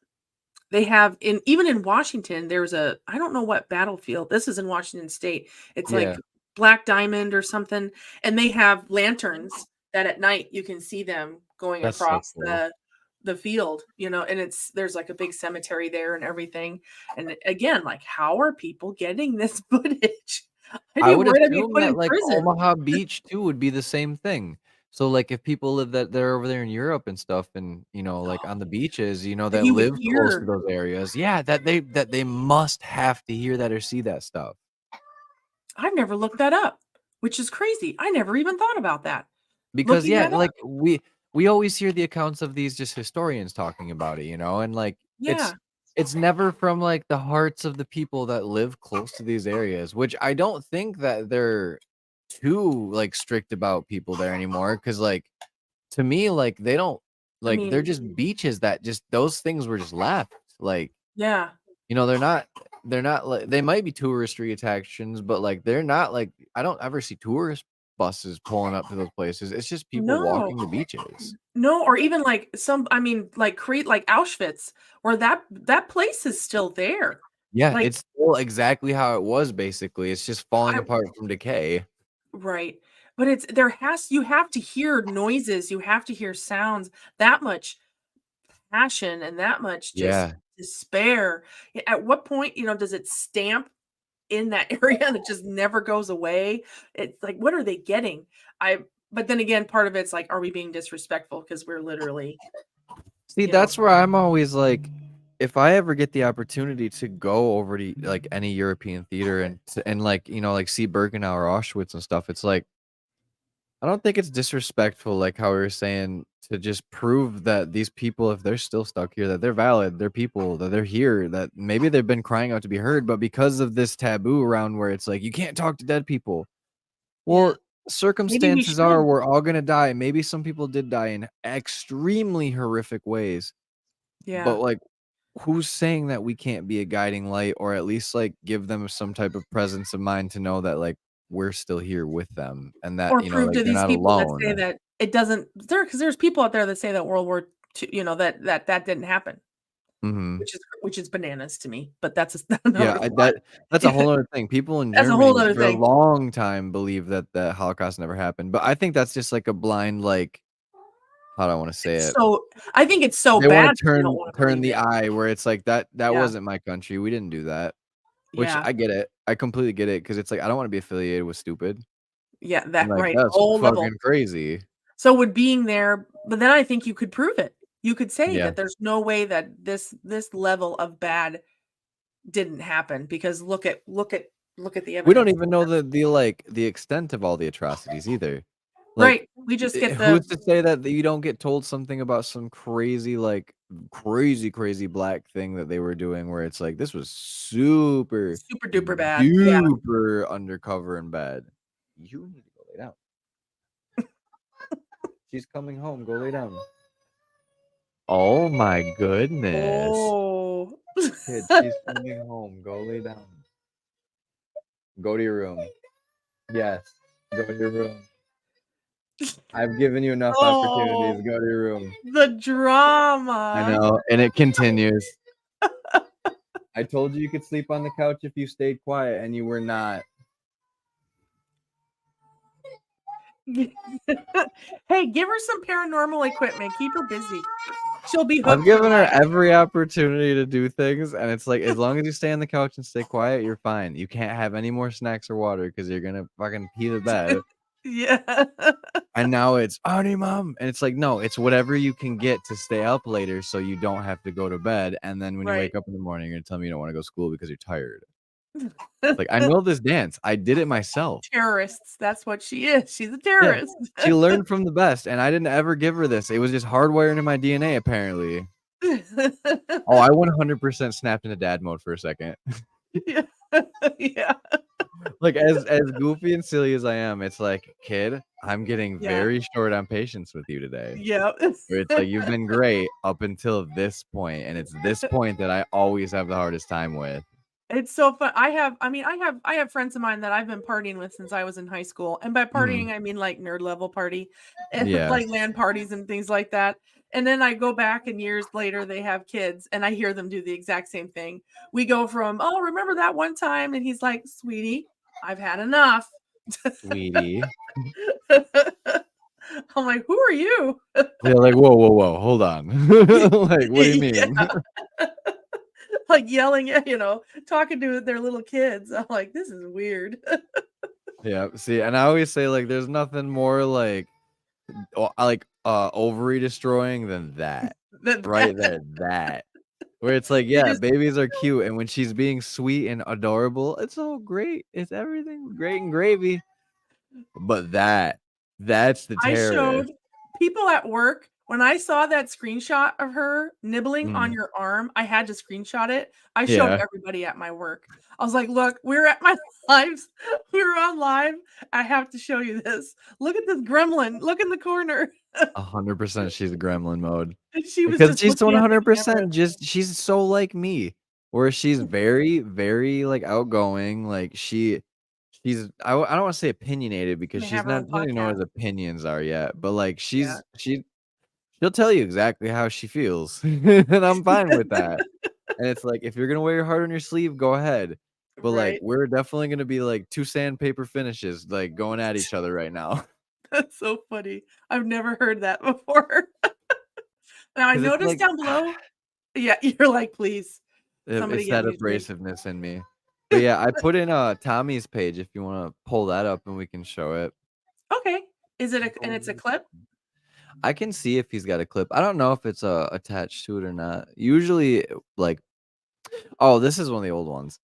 they have even in Washington, there's I don't know what battlefield. This is in Washington State. It's like Yeah, Black Diamond or something, and they have lanterns that at night you can see them going that's so across cool. the field, and there's like a big cemetery there and everything. And again, like how are people getting this footage? I'd I be would worried I'd be assume put that, in like, prison. Omaha Beach too would be the same thing. So, like, if people live that they're over there in Europe and stuff and, like, on the beaches, That that you would live close to hear. those areas, yeah, that they must have to hear that or see that stuff. I've never looked that up, which is crazy. I never even thought about that. Because, Looking yeah, that up. like, we always hear the accounts of these just historians talking about it, and, like, it's Yeah. it's never from, like, the hearts of the people that live close to these areas, which I don't think that they're too, like, strict about people there anymore. Because like, to me, like, they don't I like, they're mean, just beaches that just those things were just left, like, yeah. they're not, like they might be touristy attractions, but, like, they're not, like I don't ever see tourist buses pulling up to those places, it's just people No. walking the beaches. No, or even like I mean, like Crete, like Auschwitz, where that place is still there. Yeah, Like it's still exactly how it was, basically, it's just falling I apart from decay. right. But you have to hear noises, you have to hear sounds, that much passion and that much just Yeah. despair. At what point, does it stamp in that area and it just never goes away? It's like, what are they getting? But then again, part of it's like, are we being disrespectful? Because we're literally, See, that's where I'm always like, if I ever get the opportunity to go over to like any European theater and like like see Birkenau or Auschwitz and stuff, it's like I don't think it's disrespectful, like how we were saying, to just prove that these people, if they're still stuck here, that they're valid, they're people, that they're here, that maybe they've been crying out to be heard, but because of this taboo around where it's like you can't talk to dead people. Well, maybe we circumstances should. are we're all gonna die. Maybe some people did die in extremely horrific ways, Yeah. but like, who's saying that we can't be a guiding light, or at least like give them some type of presence of mind to know that like we're still here with them and that Or prove like to they're these not people that say alone. that it doesn't because there's people out there that say that World War II, that didn't happen, Hmm. which is bananas to me, but that's Yeah, another that's a whole other thing. People in that's a whole Germany other for a thing. long time believe that the Holocaust never happened, but I think that's just like a blind like how do I want to say it? I think it's so They want bad to that they don't wanna turn believe the it. eye where it's like that Yeah. wasn't my country. We didn't do that. Which Yeah. I get it. I completely get it because it's like I don't want to be affiliated with stupid. Yeah, And that like right, that's whole level. fucking crazy. So would being there but then I think you could prove it. You could say Yeah. that there's no way that this level of bad didn't happen because look at the We don't evidence. even know the extent of all the atrocities either. Like, Right. We just get who's the to say that you don't get told something about some crazy, like, crazy black thing that they were doing where it's like, this was super super duper bad. Yeah. duper undercover and bad. You need to go lay down. She's coming home. Go lay down. Oh my goodness. Oh. Kid, she's coming home. Go lay down. Go to your room. Yes. Go to your room. I've given you enough opportunities. Go to your room. The drama. I know, and it continues. I told you could sleep on the couch if you stayed quiet, and you were not. Hey, give her some paranormal equipment. Keep her busy. She'll be hooked I've for given her life. every opportunity to do things, and it's like, as long as you stay on the couch and stay quiet, you're fine. You can't have any more snacks or water because you're gonna fucking pee the bed. Yeah. And now it's, honey, mom. And it's like, no, it's whatever you can get to stay up later so you don't have to go to bed. And then when you Right. wake up in the morning, you're going to tell me you don't want to go to school because you're tired. Like, I know this dance. I did it myself. Terrorists. That's what she is. She's a terrorist. She learned from the best. And I didn't ever give her this. It was just hardwired into my DNA, apparently. Oh, I 100% snapped into dad mode for a second. Yeah. Yeah. Like, as goofy and silly as I am, it's like, kid, I'm getting very short on patience with you today. Yeah. Where it's like, you've been great up until this point, and it's this point that I always have the hardest time with. It's so fun. I have friends of mine that I've been partying with since I was in high school. And by partying, I mean like nerd level party and Yeah. like LAN parties and things like that. And then I go back and years later they have kids and I hear them do the exact same thing. We go from, oh, remember that one time? And he's like, sweetie, I've had enough. Sweetie. I'm like, who are you? They're like, whoa, hold on. Like, what do you mean? Yeah. Like yelling at, talking to their little kids. I'm like, this is weird. Yeah, see, and I always say, like, there's nothing more like ovary destroying than that. Right there, that. Where it's like, yeah, babies are cute, and when she's being sweet and adorable, it's all great. It's everything great and gravy. But that's the I terror. showed people at work when I saw that screenshot of her nibbling on your arm. I had to screenshot it. I showed everybody at my work. I was like, look, we're at my lives. We were on live. I have to show you this. Look at this gremlin. Look in the corner. 100% she's a gremlin mode. And she was Because just she's looking at the camera. 100% just she's so like me. Where she's very, very like outgoing. Like she's I don't want to say opinionated because They she's have her own not, you know what podcast. his opinions are yet. But like she'll tell you exactly how she feels. And I'm fine with that. And it's like, if you're gonna wear your heart on your sleeve, go ahead. But like Right. we're definitely gonna be like two sandpaper finishes, like going at each other right now. That's so funny. I've never heard that before. Now I 'Cause it's noticed like down below. Yeah, you're like, please, somebody it's get that me a drink. abrasiveness in me. But yeah, I put in Tommy's page if you want to pull that up and we can show it. Okay. Is it and it's a clip? I can see if he's got a clip. I don't know if it's attached to it or not. Usually, like, oh, this is one of the old ones.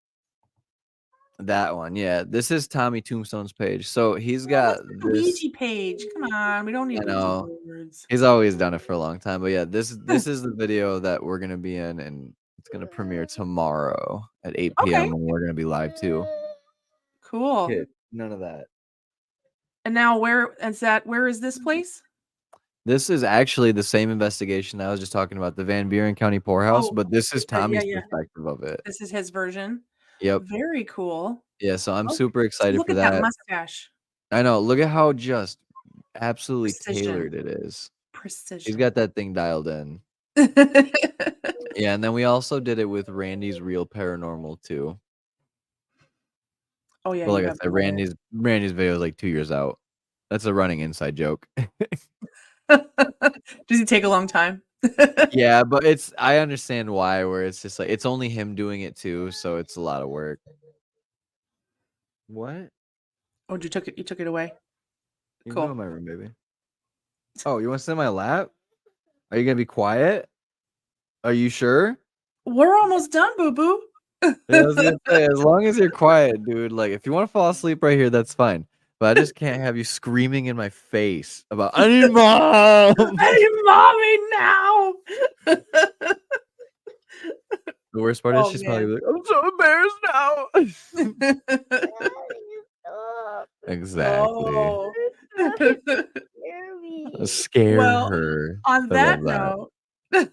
That one, yeah. This is Tommy Tombstone's page. So he's Oh, got that's the this. Ouija page. Come on, we don't need I Ouija know boards. he's always done it for a long time, but yeah, this is the video that we're gonna be in, and it's gonna premiere tomorrow at 8 Okay, p.m. and we're gonna be live too. cool. Kid, none of that. And now where is that? Where is this place? This is actually the same investigation I was just talking about, the Van Buren County Poorhouse, Oh, but this is yeah, Tommy's yeah. perspective of it. This is his version. Yep. Very cool. Yeah, so I'm Oh, super excited look for at that that. mustache. I know. Look at how just absolutely Precision. tailored it is. He's Precision. got that thing dialed in. Yeah, and then we also did it with Randy's Real Paranormal too. Oh yeah, But like you I have said, Randy's video is like 2 years out. That's a running inside joke. Does he take a long time? Yeah, but I understand why, where it's just like it's only him doing it too, so it's a lot of work. What? Oh, you took it away. You can Cool. go in my room, baby. Oh, you want to sit in my lap? Are you gonna be quiet? Are you sure? We're almost done, boo boo. Yeah, I was gonna say, as long as you're quiet, dude. Like, if you want to fall asleep right here, that's fine. But I just can't have you screaming in my face about I need mom. I need mommy now. The worst part is Oh, she's man. probably like, I'm so embarrassed now. Exactly. Oh. Scare Well, her. on I that love note,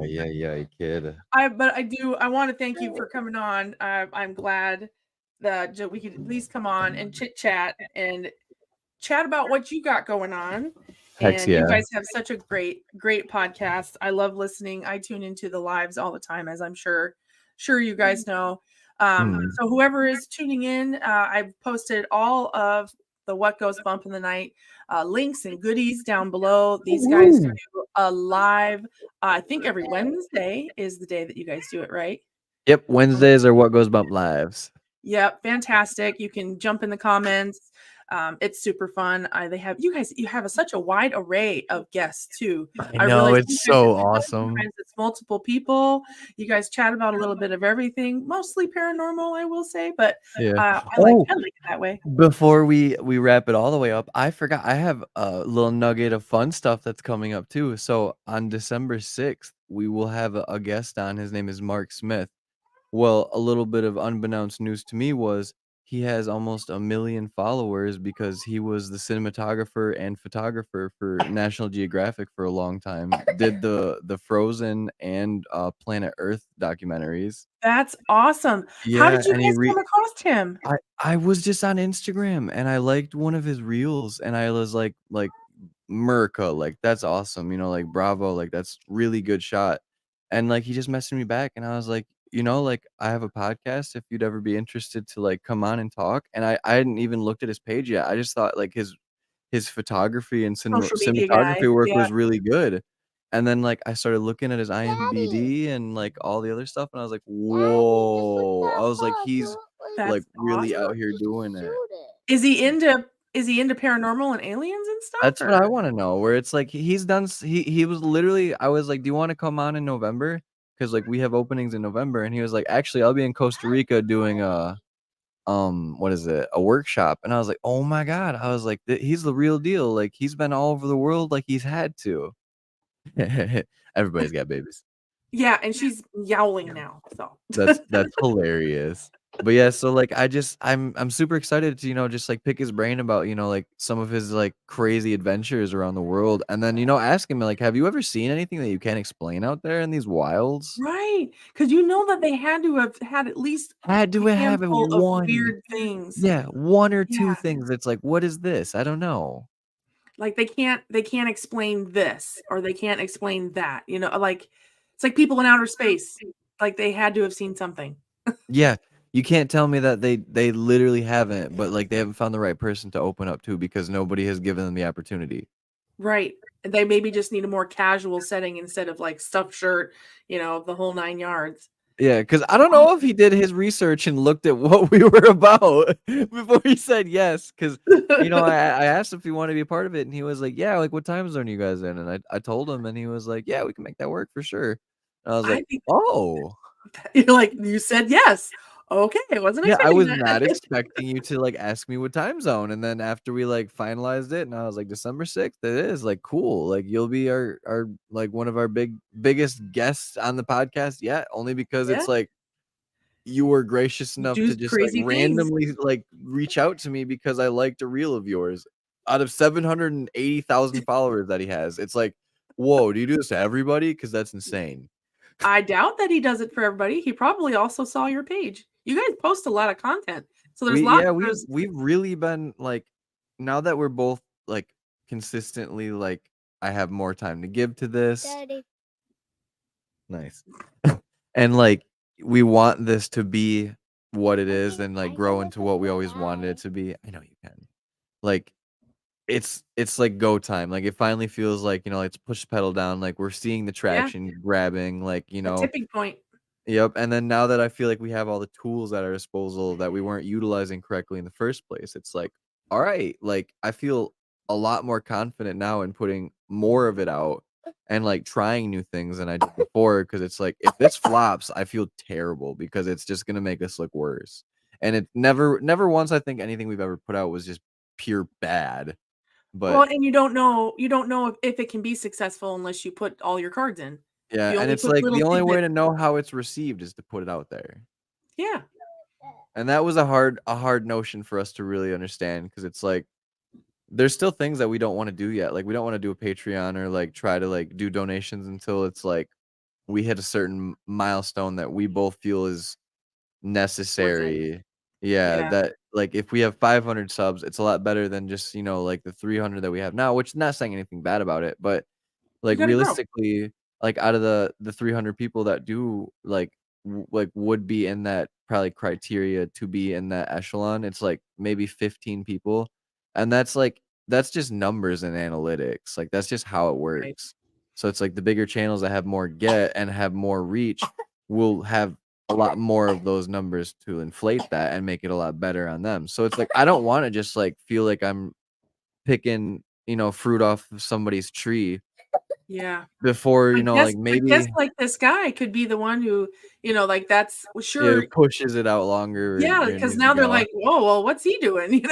yeah, kid. I want to thank you for coming on. I'm glad that we could at least come on and chit chat about what you got going on. Heck And yeah. you guys have such a great podcast. I love listening. I tune into the lives all the time, as I'm sure you guys know. So whoever is tuning in, I've posted all of the What Goes Bump in the Night links and goodies down below. These guys do a live. I think every Wednesday is the day that you guys do it, right? Yep, Wednesdays are What Goes Bump lives. Yep, fantastic. You can jump in the comments. It's super fun. You have such a wide array of guests too. I know, realize it's so awesome. Sometimes it's multiple people. You guys chat about a little bit of everything, mostly paranormal, I will say, but Yeah. I like it that way. Before we wrap it all the way up, I forgot I have a little nugget of fun stuff that's coming up too. So on December 6th, we will have a guest on. His name is Mark Smith. Well, a little bit of unbeknownst news to me was he has almost 1 million followers because he was the cinematographer and photographer for National Geographic for a long time. Did the Frozen and Planet Earth documentaries. That's awesome. How did you guys come across him? I was just on Instagram and I liked one of his reels and I was like Merca, like that's awesome, like bravo, like that's really good shot. And like he just messaged me back and I was like, like I have a podcast if you'd ever be interested to like come on and talk. And I hadn't even looked at his page yet. I just thought like his photography and cinematography work was really good. And then like I started looking at his IMDb and like all the other stuff and I was like, whoa. I was like, he's like really out here doing it. Is he into paranormal and aliens and stuff? That's what I want to know. Where it's like he was literally, I was like, do you want to come on in November? Because like we have openings in November, and he was like, actually, I'll be in Costa Rica doing a workshop. And I was like, oh my god, I was like, he's the real deal. Like he's been all over the world, like he's had to. Everybody's got babies. Yeah, and she's yowling now. So that's hilarious. But yeah, so like I'm super excited to just like pick his brain about like some of his like crazy adventures around the world, and then ask him like, have you ever seen anything that you can't explain out there in these wilds? Right, because that they had to have had at least have one weird things. Yeah, one or two things. It's like, what is this? I don't know. Like they can't explain this or they can't explain that. Like it's like people in outer space. Like they had to have seen something. Yeah, you can't tell me that they literally haven't, but like they haven't found the right person to open up to because nobody has given them the opportunity. Right. They maybe just need a more casual setting instead of like stuffed shirt, the whole 9 yards. Yeah, because I don't know if he did his research and looked at what we were about before he said yes. Because I asked if he wanted to be a part of it, and he was like, "Yeah, like what time zone are you guys in?" And I told him, and he was like, "Yeah, we can make that work for sure." And I was I like, think "Oh." you're like, you said yes. Okay, I wasn't Yeah, I expecting was that. not expecting you to, like, ask me what time zone, and then after we, like, finalized it, and I was like, "December 6th, it is, like, cool, like, you'll be our like, one of our biggest guests on the podcast yet," only because Yeah, it's, like, you were gracious enough do to just, like, crazy things. randomly, like, reach out to me because I liked a reel of yours. Out of 780,000 followers that he has, it's like, "Whoa, do you do this to everybody? Because that's insane." I doubt that he does it for everybody. He probably also saw your page. You guys post a lot of content. So there's lots We've really been, like, now that we're both, like, consistently, like, I have more time to give to this. Daddy. Nice. And, like, we want this to be what it is Okay, and, like, I grow gotta into put what we the always wanted eye. it to be. I know you can. Like, it's like go time. Like, it finally feels like, let's push the pedal down, like, we're seeing the yeah, traction grabbing, like, a tipping point. Yep, and then now that I feel like we have all the tools at our disposal that we weren't utilizing correctly in the first place, it's like, all right, like I feel a lot more confident now in putting more of it out and like trying new things than I did before because it's like if this flops, I feel terrible because it's just gonna make us look worse. And it never once I think anything we've ever put out was just pure bad. Well, But and you don't know if it can be successful unless you put all your cards in. If yeah, you and only it's put like little the only way tidbits. to know how it's received is to put it out there. Yeah. And that was a hard notion for us to really understand because it's like there's still things that we don't want to do yet. Like we don't want to do a Patreon or like try to like do donations until it's like we hit a certain milestone that we both feel is Worth it. necessary. Yeah, Yeah. that like if we have 500 subs, it's a lot better than just, like the 300 that we have now, which is not saying anything bad about it, but You like gotta grow. realistically, like out of the 300 people that do like would be in that probably criteria to be in that echelon, it's like maybe 15 people. And that's just numbers and analytics. Like that's just how it Right. works. So it's like the bigger channels that have more get and have more reach will have a lot more of those numbers to inflate that and make it a lot better on them. So it's like I don't want to just like feel like I'm picking, fruit off of somebody's tree Yeah. before, I guess like I guess maybe like this guy could be the one who, like that's well, yeah, sure. pushes it out longer Yeah, than it because needs to now they're go. like, whoa, well, what's he doing?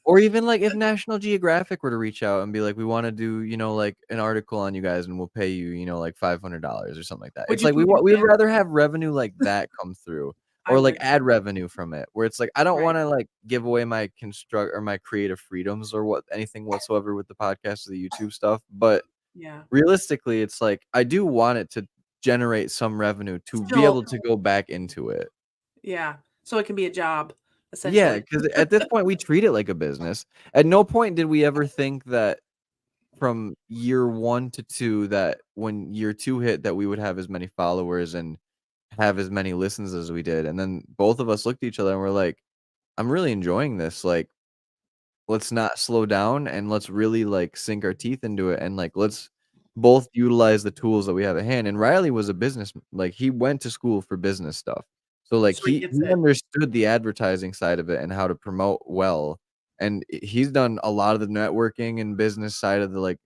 Or even like if National Geographic were to reach out and be like, we want to do, like an article on you guys and we'll pay you, like $500 or something like that. Would It's you like be a big we'd fan? rather have revenue like that come through I or like would. ad revenue from it where it's like I don't Right. want to like give away my construct or my creative freedoms or what anything whatsoever with the podcast or the YouTube stuff. But Yeah. realistically, it's like I do want it to generate some revenue to be Still, able to go back into it. yeah. So it can be a job, Yeah, essentially. because at this point, we treat it like a business. At no point did we ever think that from year 1 to 2 that when year 2 hit that we would have as many followers and have as many listens as we did, and then both of us looked at each other and we're like, "I'm really enjoying this, like, let's not slow down and let's really, like, sink our teeth into it, and, like, let's both utilize the tools that we have at hand." And Riley was a business like, he went to school for business stuff. So, like, So he he gets he it. understood the advertising side of it and how to promote well, and he's done a lot of the networking and business side of the, like,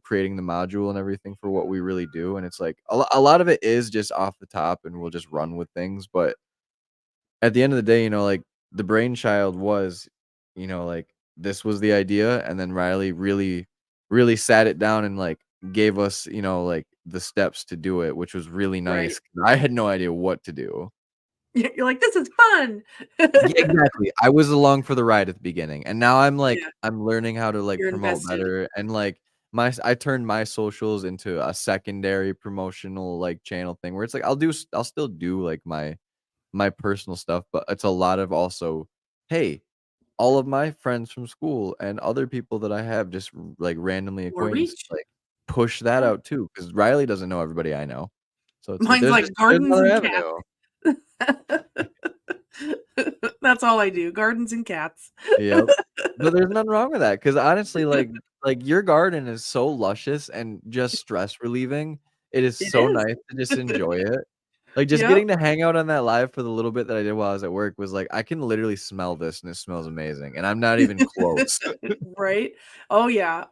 creating the module and everything for what we really do, and it's like, a lot of it is just off the top, and we'll just run with things, but at the end of the day, like, the brainchild was, like, this was the idea, and then Riley really, really sat it down and, like, gave us, like, the steps to do it, which was really Right. nice. 'Cause I had no idea what to do. You're like, this is fun. Yeah, exactly. I was along for the ride at the beginning, and now I'm, like, Yeah. I'm learning how to, like, You're promote invested. better, and, like, I turned my socials into a secondary promotional, like, channel thing where it's like, I'll still do, like, my personal stuff, but it's a lot of also, "Hey, all of my friends from school and other people that I have just like randomly More acquaintances, reach. like, push that Yeah. out too, because Riley doesn't know everybody I know. So it's like Mine's like there's gardens another and cats. avenue. That's all I do. Gardens and cats. Yep. But there's nothing wrong with that because honestly, like your garden is so luscious and just stress relieving. It is It so is. nice to just enjoy it. Like just Yep. getting to hang out on that live for the little bit that I did while I was at work was like I can literally smell this and it smells amazing. And I'm not even close. Right? Oh yeah.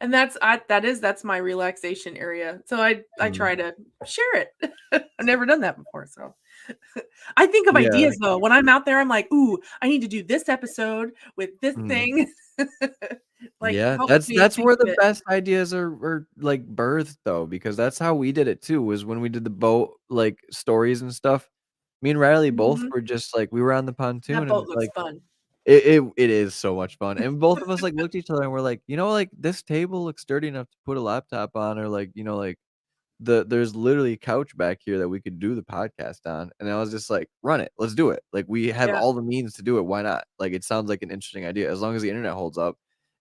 That's my relaxation area. So I Mm. try to share it. I've never done that before, so I think of Yeah. ideas though. When I'm out there, I'm like, ooh, I need to do this episode with this Mm. thing. Like Yeah, helps me that's think where of the it. best ideas are like birthed though, because that's how we did it too, was when we did the boat like stories and stuff. Me and Riley both Mhm. were just like we were on the That pontoon boat and looks like fun. it is so much fun. And both of us like looked at each other and we're like, you know, like this table looks sturdy enough to put a laptop on, or like, you know, like there's literally a couch back here that we could do the podcast on. And I was just like, run it, let's do it. Like we have Yeah. all the means to do it. Why not? Like it sounds like an interesting idea as long as the internet holds up.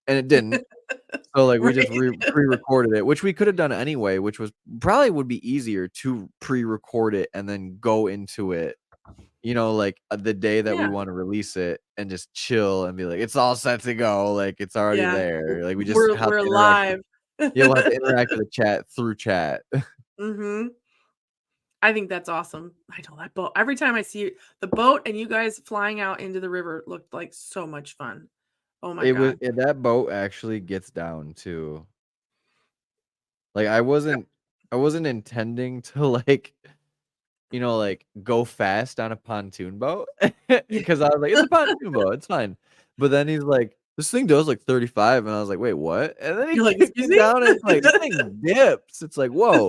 And it didn't. So, like, we just Right. pre-recorded it, which we could have done anyway, which was probably would be easier to pre-record it and then go into it, you know, like, the day that we Yeah. wanna release it and just chill and be like, "It's all set to go," like, it's already Yeah. there, like, we just have We're to interact with live. yeah, we'll have to interact with the chat through chat. Mhm. I think that's awesome. I know that boat. Every time I see the boat and you guys flying out into the river looked like so much fun. Oh my god. That boat actually gets down too. Like, I wasn't intending to, like, you know, like, go fast on a pontoon boat Yeah. because I was like, "It's a pontoon boat, it's fine." But then he's like, "This thing does like 35," and I was like, "Wait, what?" And then he You're like, kicked "Excuse it me?" down and it's like, this thing dips. It's like, "Whoa."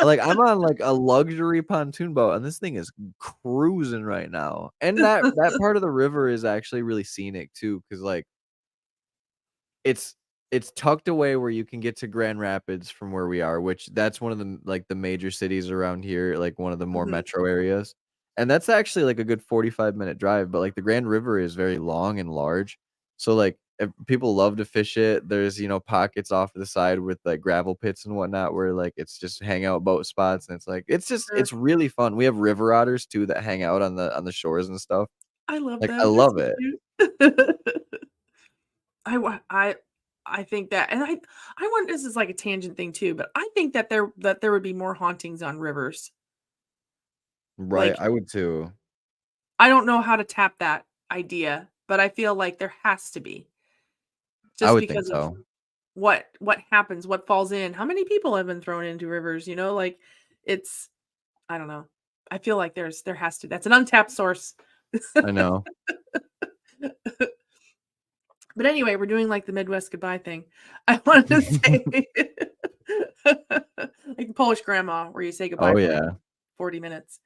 Like, I'm on, like, a luxury pontoon boat, and this thing is cruising right now. And that part of the river is actually really scenic too, because like it's it's tucked away where you can get to Grand Rapids from where we are, which that's one of the like, the major cities around here, like, one of the more Mhm. metro areas, and that's actually, like, a good 45-minute drive, but, like, the Grand River is very long and large, so, like, if people love to fish it, there's, you know, pockets off to the side with, like, gravel pits and whatnot where, like, it's just hangout boat spots, and it's, like Sure. it's really fun. We have river otters too that hang out on the shores and stuff. I love Like, I them. They're love so it. cute. I wa I think that and I want this is like a tangent thing too, but I think that there would be more hauntings on rivers. Right, Like, I would too. I don't know how to tap that idea, but I feel like there has to be I just would think because of so. what happens, what falls in, how many people have been thrown into rivers, like it's I don't know. I feel like there has to that's an untapped source. I know. But anyway, we're doing like the Midwest goodbye thing. I wanted to say like Polish grandma where you say goodbye Oh, for like yeah. 40 minutes.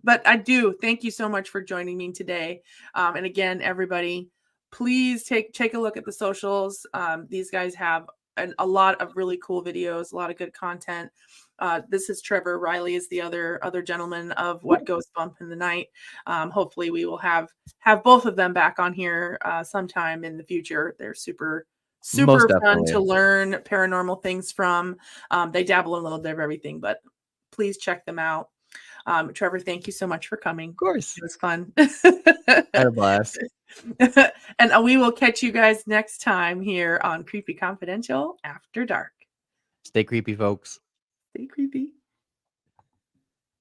But I do thank you so much for joining me today. And again, everybody, please take a look at the socials. These guys have a lot of really cool videos, a lot of good content. This is Trevor. Riley is the other gentleman of What Goes Bump in the Night. Hopefully, we will have both of them back on here sometime in the future. They're super Most fun definitely. to learn paranormal things from. They dabble in a little bit of everything, but please check them out. Trevor, thank you so much for coming. Of course. It was fun. I had a blast. And we will catch you guys next time here on Creepy Confidential After Dark. Stay creepy, folks. Stay creepy.